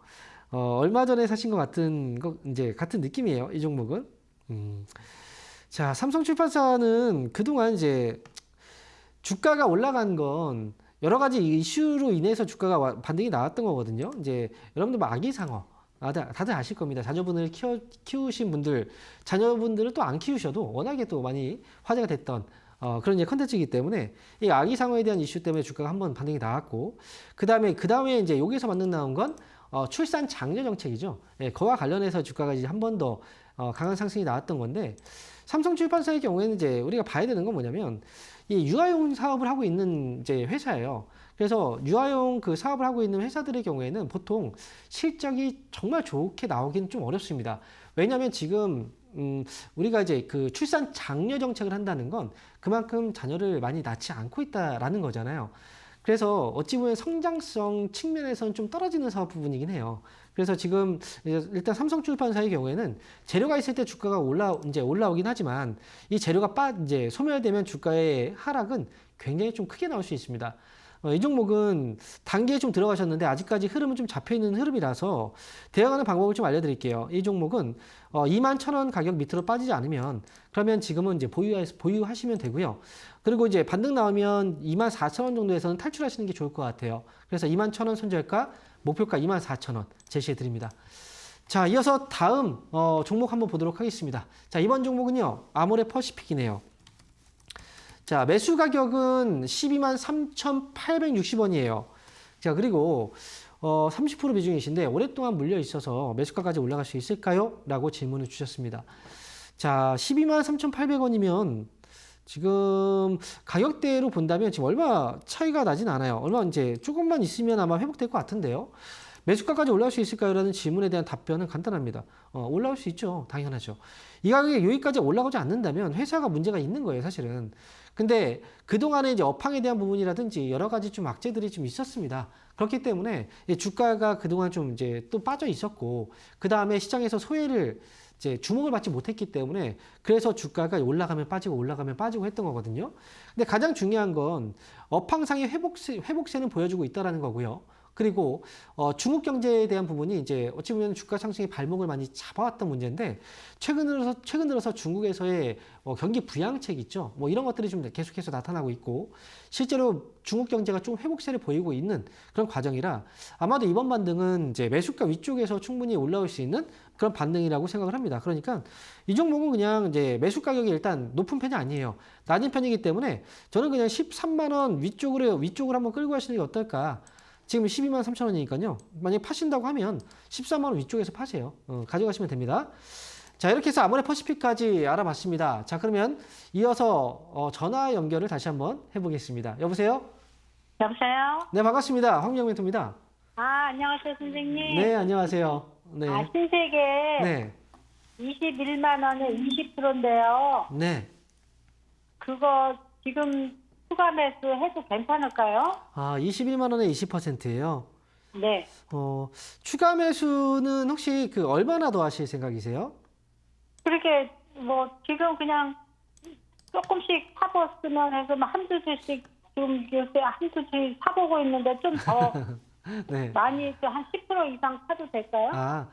얼마 전에 사신 것 같은 느낌이에요. 이 종목은. 자, 삼성출판사는 그동안 이제 주가가 올라간 건 여러 가지 이슈로 인해서 주가가 반등이 나왔던 거거든요. 이제 여러분들 뭐 아기상어 다들 아실 겁니다. 자녀분을 키우신 분들, 자녀분들을 또 안 키우셔도 워낙에 또 많이 화제가 됐던 그런 이제 컨텐츠이기 때문에 이 아기상어에 대한 이슈 때문에 주가가 한번 반등이 나왔고, 그 다음에 이제 여기서 반등 나온 건 출산 장려 정책이죠. 예, 그와 관련해서 주가가 이제 한 번 더 강한 상승이 나왔던 건데, 삼성출판사의 경우에는 이제 우리가 봐야 되는 건 뭐냐면 이 유아용 사업을 하고 있는 이제 회사예요. 그래서 유아용 그 사업을 하고 있는 회사들의 경우에는 보통 실적이 정말 좋게 나오기는 좀 어렵습니다. 왜냐하면 지금 우리가 이제 그 출산 장려 정책을 한다는 건 그만큼 자녀를 많이 낳지 않고 있다라는 거잖아요. 그래서 어찌 보면 성장성 측면에서는 좀 떨어지는 사업 부분이긴 해요. 그래서 지금 일단 삼성출판사의 경우에는 재료가 있을 때 주가가 올라오긴 하지만 이 재료가 이제 소멸되면 주가의 하락은 굉장히 좀 크게 나올 수 있습니다. 이 종목은 단기에 좀 들어가셨는데 아직까지 흐름은 좀 잡혀있는 흐름이라서 대응하는 방법을 좀 알려드릴게요. 이 종목은 21,000원 가격 밑으로 빠지지 않으면 그러면 지금은 이제 보유하시면 되고요. 그리고 이제 반등 나오면 24,000원 정도에서는 탈출하시는 게 좋을 것 같아요. 그래서 21,000원 손절가, 목표가 24,000원 제시해 드립니다. 자, 이어서 다음 종목 한번 보도록 하겠습니다. 자, 이번 종목은요, 아모레 퍼시픽이네요. 자, 매수 가격은 12만 3,860원이에요. 자, 그리고 30% 비중이신데 오랫동안 물려 있어서 매수가까지 올라갈 수 있을까요? 라고 질문을 주셨습니다. 자, 12만 3,800원이면 지금 가격대로 본다면 지금 얼마 차이가 나진 않아요. 얼마 이제 조금만 있으면 아마 회복될 것 같은데요. 매수가까지 올라올 수 있을까요? 라는 질문에 대한 답변은 간단합니다. 올라올 수 있죠. 당연하죠. 이 가격이 여기까지 올라가지 않는다면 회사가 문제가 있는 거예요, 사실은. 근데 그동안에 이제 업황에 대한 부분이라든지 여러 가지 좀 악재들이 좀 있었습니다. 그렇기 때문에 주가가 그동안 좀 이제 또 빠져 있었고, 그 다음에 시장에서 소외를 이제 주목을 받지 못했기 때문에 그래서 주가가 올라가면 빠지고 했던 거거든요. 근데 가장 중요한 건 업황상의 회복세는 보여주고 있다라는 거고요. 그리고 중국 경제에 대한 부분이 이제 어찌 보면 주가 상승의 발목을 많이 잡아왔던 문제인데 최근 들어서 중국에서의 경기 부양책 있죠. 뭐 이런 것들이 좀 계속해서 나타나고 있고 실제로 중국 경제가 좀 회복세를 보이고 있는 그런 과정이라 아마도 이번 반등은 이제 매수가 위쪽에서 충분히 올라올 수 있는 그런 반등이라고 생각을 합니다. 그러니까 이 종목은 그냥 이제 매수 가격이 일단 높은 편이 아니에요. 낮은 편이기 때문에 저는 그냥 13만 원 위쪽으로 한번 끌고 가시는 게 어떨까? 지금 12만 3천 원이니까요. 만약에 파신다고 하면 14만 원 위쪽에서 파세요. 가져가시면 됩니다. 자, 이렇게 해서 아모레퍼시픽까지 알아봤습니다. 자, 그러면 이어서 전화 연결을 다시 한번 해보겠습니다. 여보세요? 여보세요? 네, 반갑습니다. 황민영 멘토입니다. 안녕하세요, 선생님. 네, 안녕하세요. 네. 신세계 네. 21만 원에 20%인데요. 네. 그거 지금 추가 매수 해도 괜찮을까요? 21만 원에 20%예요. 네. 추가 매수는 혹시 얼마나 더 하실 생각이세요? 그렇게 뭐 지금 그냥 조금씩 사봤으면 해서 한두 주씩 지금 요새 한두 주 사보고 있는데 좀 더 네. 많이 한 10% 이상 사도 될까요?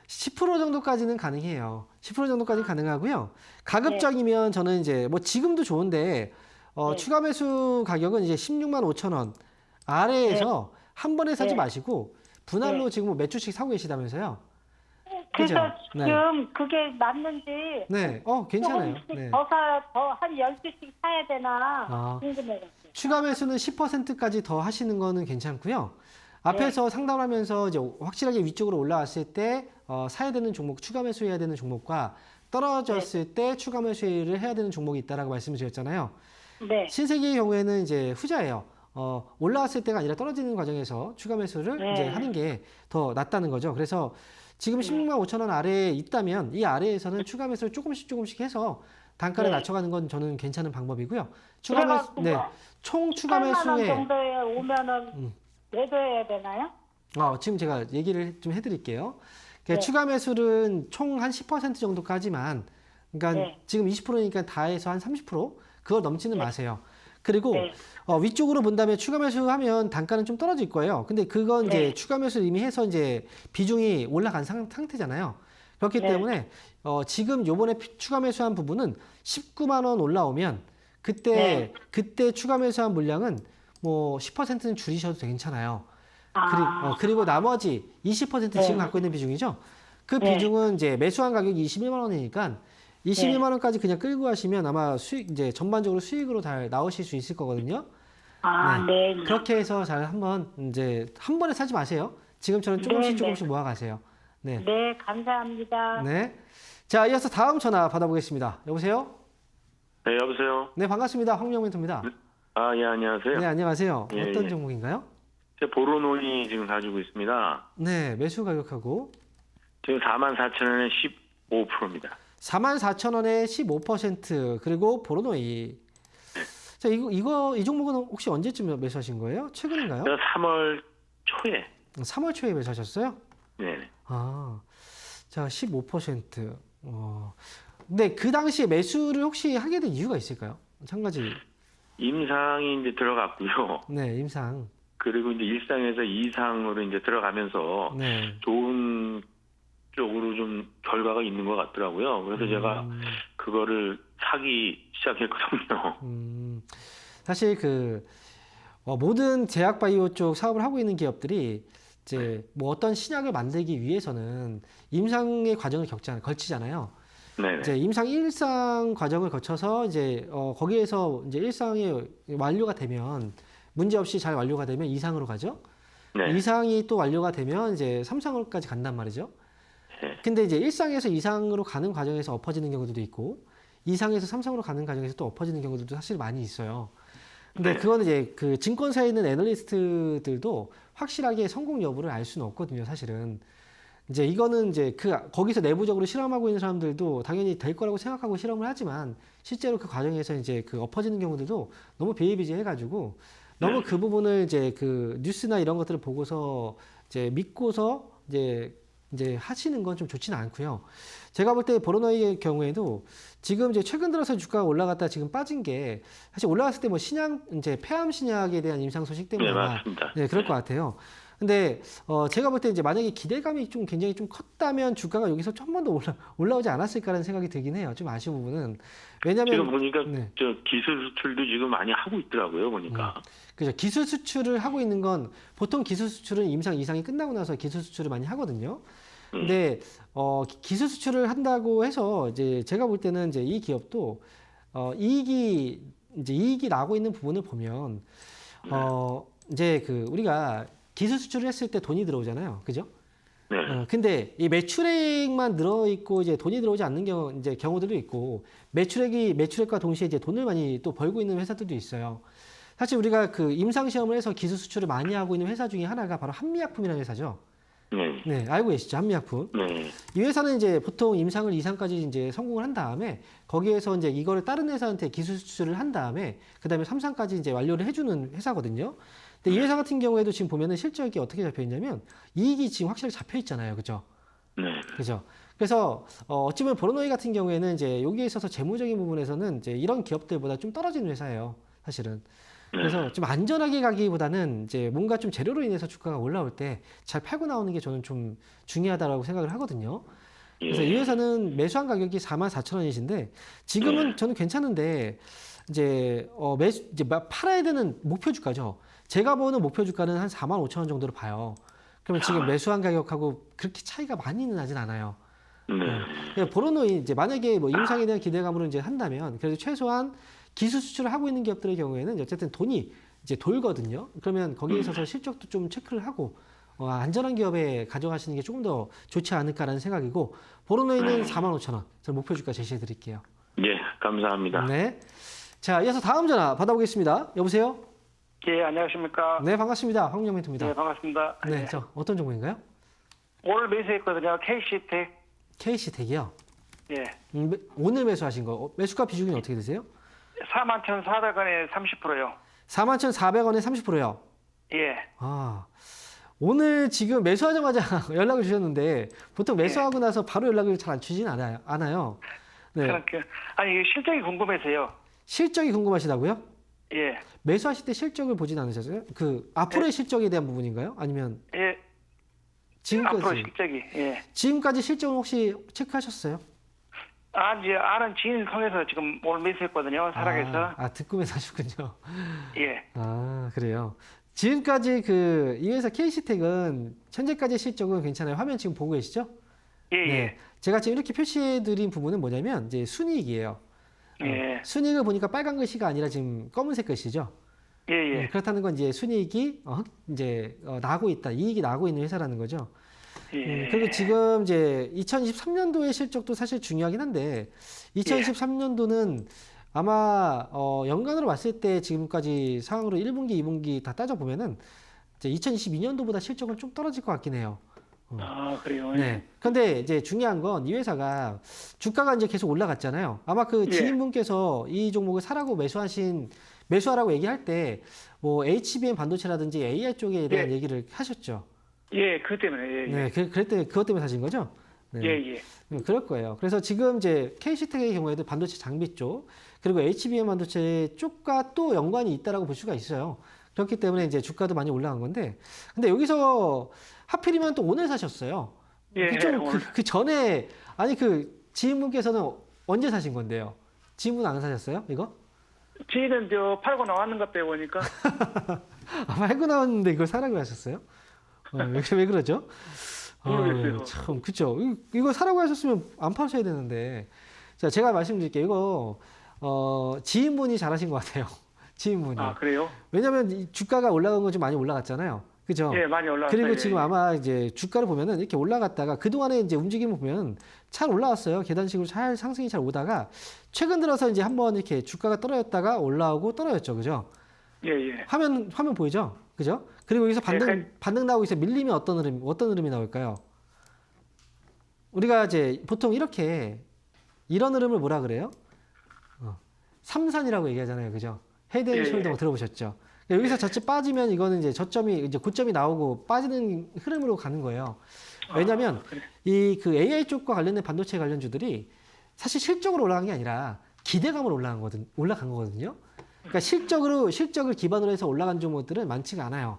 10% 정도까지는 가능해요. 10% 정도까지 가능하고요. 가급적이면 저는 이제 뭐 지금도 좋은데 네. 추가 매수 가격은 이제 16만 5천 원 아래에서 한 번에 사지 네. 마시고 분할로 네. 지금 몇 주씩 사고 계시다면서요? 그래서 그죠? 지금 그게 맞는지 네. 괜찮아요. 조금씩 네. 더 한 10주씩 사야 되나 궁금해요. 추가 매수는 10%까지 더 하시는 거는 괜찮고요. 앞에서 상담하면서 이제 확실하게 위쪽으로 올라왔을 때 사야 되는 종목, 추가 매수해야 되는 종목과 떨어졌을 때 추가 매수를 해야 되는 종목이 있다라고 말씀을 드렸잖아요. 네. 신세계의 경우에는 이제 후자예요. 올라왔을 때가 아니라 떨어지는 과정에서 추가 매수를 이제 하는 게 더 낫다는 거죠. 그래서 지금 16만 5천 원 아래에 있다면 이 아래에서는 추가 매수를 조금씩 해서 단가를 낮춰가는 건 저는 괜찮은 방법이고요. 추가 매수, 총 추가 8만 원 매수에 정도에 오면은 매도해야 되나요? 지금 제가 얘기를 좀 해드릴게요. 네. 추가 매수는 총 한 10% 정도까지만, 그러니까 네. 지금 20%니까 다 해서 한 30%? 그걸 넘지는 마세요. 그리고 네. 위쪽으로 본 다음에 추가 매수하면 단가는 좀 떨어질 거예요. 근데 그건 이제 네. 추가 매수를 이미 해서 이제 비중이 올라간 상태잖아요. 그렇기 네. 때문에 지금 요번에 추가 매수한 부분은 19만 원 올라오면 그때 추가 매수한 물량은 뭐 10%는 줄이셔도 괜찮아요. 그리고 나머지 20% 지금 갖고 있는 비중이죠. 그 비중은 이제 매수한 가격이 21만 원이니까 21만 원까지 그냥 끌고 가시면 아마 이제 전반적으로 수익으로 잘 나오실 수 있을 거거든요. 네. 그렇게 해서 잘 한번 이제 한 번에 사지 마세요. 지금처럼 조금씩 모아가세요. 네. 네, 감사합니다. 네. 자, 이어서 다음 전화 받아보겠습니다. 여보세요? 네, 여보세요. 네, 반갑습니다. 황민영 멘토입니다. 예, 안녕하세요. 네, 안녕하세요. 예, 어떤 예. 종목인가요? 제 보로노이 지금 가지고 있습니다. 네, 매수 가격하고 지금 44,000원에 15%입니다. 44,000원에 15% 그리고 보로노이. 자, 이 종목은 혹시 언제쯤 매수하신 거예요? 최근인가요? 제가 3월 초에. 3월 초에 매수하셨어요? 네. 자, 15%. 네, 그 당시에 매수를 혹시 하게 된 이유가 있을까요? 한 가지. 임상이 이제 들어갔고요. 네, 임상. 그리고 이제 일상에서 이상으로 이제 들어가면서 네. 좋은 쪽으로 좀 결과가 있는 것 같더라고요. 그래서 제가 그거를 사기 시작했거든요. 사실 모든 제약바이오 쪽 사업을 하고 있는 기업들이 이제 뭐 어떤 신약을 만들기 위해서는 임상의 과정을 걸치잖아요. 네. 이제 임상 일상 과정을 거쳐서 이제 거기에서 이제 일상이 완료가 되면 문제 없이 잘 완료가 되면 이상으로 가죠. 네. 이상이 또 완료가 되면 이제 삼상으로까지 간단 말이죠. 네. 근데 이제 일상에서 이상으로 가는 과정에서 엎어지는 경우들도 있고 이상에서 삼상으로 가는 과정에서 또 엎어지는 경우들도 사실 많이 있어요. 근데 네. 그거는 이제 그 증권사에 있는 애널리스트들도 확실하게 성공 여부를 알 수는 없거든요, 사실은. 이제 이거는 이제 거기서 내부적으로 실험하고 있는 사람들도 당연히 될 거라고 생각하고 실험을 하지만 실제로 그 과정에서 이제 그 엎어지는 경우들도 너무 비일비재해가지고 너무 그 부분을 이제 그 뉴스나 이런 것들을 보고서 이제 믿고서 이제 하시는 건 좀 좋지는 않고요. 제가 볼 때 보로노이의 경우에도 지금 이제 최근 들어서 주가가 올라갔다 지금 빠진 게 사실 올라갔을 때 뭐 신약 이제 폐암 신약에 대한 임상 소식 때문에 네, 아마 맞습니다. 그럴 것 같아요. 근데 제가 볼 때 이제 만약에 기대감이 좀 굉장히 좀 컸다면 주가가 여기서 한 번 더 올라오지 않았을까라는 생각이 들긴 해요. 좀 아쉬운 부분은 왜냐하면 지금 보니까 네. 저 기술 수출도 지금 많이 하고 있더라고요, 보니까. 그죠. 기술 수출을 하고 있는 건 보통 기술 수출은 임상 이상이 끝나고 나서 기술 수출을 많이 하거든요. 근데 기술 수출을 한다고 해서 이제 제가 볼 때는 이제 이 기업도 이익이 나고 있는 부분을 보면 이제 그 우리가 기술 수출을 했을 때 돈이 들어오잖아요. 그죠? 네. 근데 이 매출액만 늘어 있고 이제 돈이 들어오지 않는 경우들도 있고 매출액과 동시에 이제 돈을 많이 또 벌고 있는 회사들도 있어요. 사실 우리가 그 임상 시험을 해서 기술 수출을 많이 하고 있는 회사 중에 하나가 바로 한미약품이라는 회사죠. 네. 네, 알고 계시죠? 한미약품. 네. 이 회사는 이제 보통 임상을 이상까지 이제 성공을 한 다음에 거기에서 이제 이거를 다른 회사한테 기술 수출을 한 다음에 그다음에 3상까지 이제 완료를 해주는 회사거든요. 근데 이 회사 같은 경우에도 지금 보면은 실적이 어떻게 잡혀 있냐면 이익이 지금 확실히 잡혀 있잖아요, 그죠? 네. 그죠? 그래서 어찌 보면 보로노이 같은 경우에는 이제 여기에 있어서 재무적인 부분에서는 이제 이런 기업들보다 좀 떨어지는 회사예요, 사실은. 그래서 좀 안전하게 가기보다는 이제 뭔가 좀 재료로 인해서 주가가 올라올 때 잘 팔고 나오는 게 저는 좀 중요하다라고 생각을 하거든요. 그래서 이 회사는 매수한 가격이 44,000원이신데 지금은 저는 괜찮은데 이제 팔아야 되는 목표 주가죠. 제가 보는 목표 주가는 한 45,000원 정도로 봐요. 그러면 지금 매수한 가격하고 그렇게 차이가 많이는 나진 않아요. 네. 보로노이 이제 만약에 뭐 임상에 대한 기대감으로 이제 한다면 그래도 최소한 기술 수출을 하고 있는 기업들의 경우에는 어쨌든 돈이 이제 돌거든요. 그러면 거기에 있어서 실적도 좀 체크를 하고 안전한 기업에 가져가시는 게 조금 더 좋지 않을까라는 생각이고 보로노이는 45,000원. 저는 목표 주가 제시해 드릴게요. 예, 감사합니다. 네. 자, 이어서 다음 전화 받아보겠습니다. 여보세요? 예, 안녕하십니까. 네, 반갑습니다. 황영 멘토입니다. 네, 반갑습니다. 네, 예. 저 어떤 종목인가요? 오늘 매수했거든요. KC텍. KC텍이요. 예. 오늘 매수하신 거 매수가 비중이 어떻게 되세요? 41,400원에 30%요. 41,400원에 30%요. 예. 오늘 지금 매수하자마자 연락을 주셨는데 보통 매수하고 나서 바로 연락을 잘 안 주진 않아요. 네. 그렇게. 아니, 이게 실적이 궁금해서요. 실적이 궁금하시다고요? 예. 매수하실 때 실적을 보진 않으셨어요? 그 앞으로의 실적에 대한 부분인가요? 아니면 예. 지금까지? 앞으로 실적이. 예. 지금까지 실적은 혹시 체크하셨어요? 이제 아는 지인 통해서 지금 오늘 매수했거든요. 사락에서. 듣고 매수하셨군요. 예. 그래요. 지금까지 이 회사 KC텍은 현재까지 실적은 괜찮아요. 화면 지금 보고 계시죠? 예, 예. 네. 제가 지금 이렇게 표시해드린 부분은 뭐냐면 이제 순이익이에요. 예. 순이익을 보니까 빨간 글씨가 아니라 지금 검은색 글씨죠. 예, 예. 네, 그렇다는 건 이제 순이익이 나고 있다, 이익이 나고 있는 회사라는 거죠. 예. 그리고 지금 이제 2023년도의 실적도 사실 중요하긴 한데 2023년도는 아마 연간으로 봤을 때 지금까지 상황으로 1분기, 2분기 다 따져 보면은 이제 2022년도보다 실적은 좀 떨어질 것 같긴 해요. 그래요. 네. 근데 이제 중요한 건 이 회사가 주가가 이제 계속 올라갔잖아요. 아마 그 지인분께서 이 종목을 매수하라고 얘기할 때 뭐 HBM 반도체라든지 AI 쪽에 대한 얘기를 하셨죠. 예, 그것 때문에. 예, 예. 네. 그것 때문에 사신 거죠? 네. 예, 예. 그럴 거예요. 그래서 지금 이제 KC텍의 경우에도 반도체 장비 쪽 그리고 HBM 반도체 쪽과 또 연관이 있다라고 볼 수가 있어요. 그렇기 때문에 이제 주가도 많이 올라간 건데, 근데 여기서 하필이면 또 오늘 사셨어요. 예, 그 전에 그 지인분께서는 언제 사신 건데요? 지인분 안 사셨어요? 이거? 지인은 팔고 나왔는 것 빼보니까. 팔고 나왔는데 이걸 사라고 하셨어요? 왜 그러죠? 모르겠어요. 참, 그쵸. 이거 사라고 하셨으면 안 파셔야 되는데. 자, 제가 말씀드릴게요. 이거, 지인분이 잘하신 것 같아요. 지인분이. 아, 그래요? 왜냐면 이 주가가 올라간 건 좀 많이 올라갔잖아요. 그죠? 예, 많이 올라왔어요. 그리고 예, 지금 예. 아마 이제 주가를 보면은 이렇게 올라갔다가 그동안에 이제 움직임을 보면 잘 올라왔어요. 계단식으로 잘 상승이 잘 오다가 최근 들어서 이제 한번 이렇게 주가가 떨어졌다가 올라오고 떨어졌죠. 그죠? 예, 예. 화면 보이죠? 그죠? 그리고 여기서 반등 나오고 있어 밀리면 어떤 흐름이 나올까요? 우리가 이제 보통 이런 흐름을 뭐라 그래요? 삼산이라고 얘기하잖아요. 그죠? 헤드 앤 예, 숄더 예. 들어보셨죠? 여기서 저점 빠지면 이거는 이제 고점이 나오고 빠지는 흐름으로 가는 거예요. 왜냐면 그래. 그 AI 쪽과 관련된 반도체 관련주들이 사실 실적으로 올라간 게 아니라 기대감으로 올라간 거거든요. 그러니까 실적을 기반으로 해서 올라간 종목들은 많지가 않아요.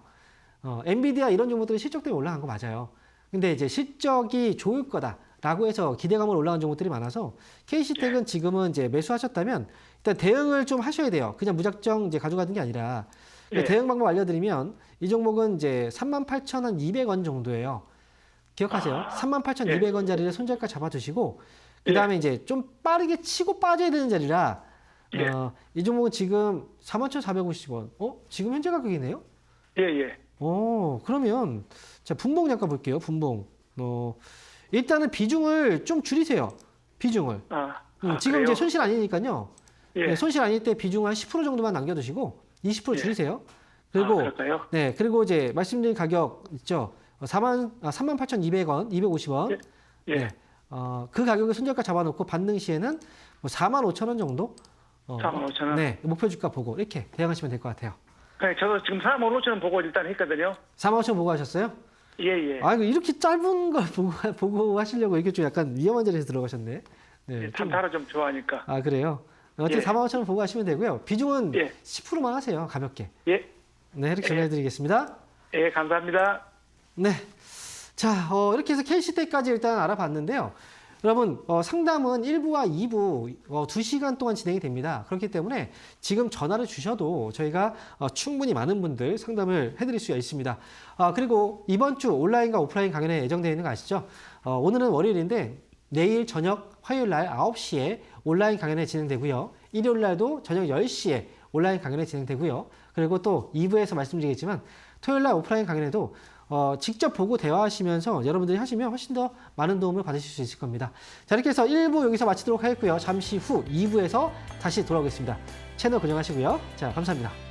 엔비디아 이런 종목들은 실적 때문에 올라간 거 맞아요. 근데 이제 실적이 좋을 거다라고 해서 기대감으로 올라간 종목들이 많아서 KC텍은 지금은 이제 매수하셨다면 일단 대응을 좀 하셔야 돼요. 그냥 무작정 이제 가져가는 게 아니라 예. 대응 방법 알려드리면 이 종목은 이제 38,200원 정도예요. 기억하세요. 38,200원짜리를 손절가 잡아두시고 그 다음에 이제 좀 빠르게 치고 빠져야 되는 자리라 예. 이 종목은 지금 41,450원. 지금 현재 가격이네요? 예, 예. 그러면 자 분봉 잠깐 볼게요. 분봉. 일단은 비중을 좀 줄이세요. 비중을. 지금 그래요? 이제 손실 아니니까요. 예. 네, 손실 아닐 때 비중 한 10% 정도만 남겨두시고 20% 예. 줄이세요. 그리고 그럴까요? 네, 그리고 이제 말씀드린 가격 있죠. 38,200원, 250원. 예. 네. 그 가격을 손절가 잡아놓고 반등 시에는 뭐 45,000원 정도. 45,000원? 네, 목표 주가 보고 이렇게 대응하시면 될 것 같아요. 네, 저도 지금 45,000원 보고 일단 했거든요. 45,000원 보고 하셨어요? 예, 예. 이거 이렇게 짧은 걸 보고 하시려고 이게 좀 약간 위험한 자리에서 들어가셨네. 네, 단타를 좀 좋아하니까. 그래요. 어쨌든 예. 45,000원 보고 하시면 되고요. 비중은 예. 10%만 하세요. 가볍게. 예. 네, 이렇게 전해드리겠습니다. 예, 감사합니다. 네. 자, 이렇게 해서 KC텍까지 일단 알아봤는데요. 여러분, 상담은 1부와 2부 2시간 동안 진행이 됩니다. 그렇기 때문에 지금 전화를 주셔도 저희가 충분히 많은 분들 상담을 해드릴 수가 있습니다. 그리고 이번 주 온라인과 오프라인 강연에 예정되어 있는 거 아시죠? 오늘은 월요일인데 내일 저녁 화요일 날 9시에 온라인 강연에 진행되고요. 일요일 날도 저녁 10시에 온라인 강연에 진행되고요. 그리고 또 2부에서 말씀드리겠지만 토요일 날 오프라인 강연에도 직접 보고 대화하시면서 여러분들이 하시면 훨씬 더 많은 도움을 받으실 수 있을 겁니다. 자, 이렇게 해서 1부 여기서 마치도록 하겠고요. 잠시 후 2부에서 다시 돌아오겠습니다. 채널 고정하시고요. 자, 감사합니다.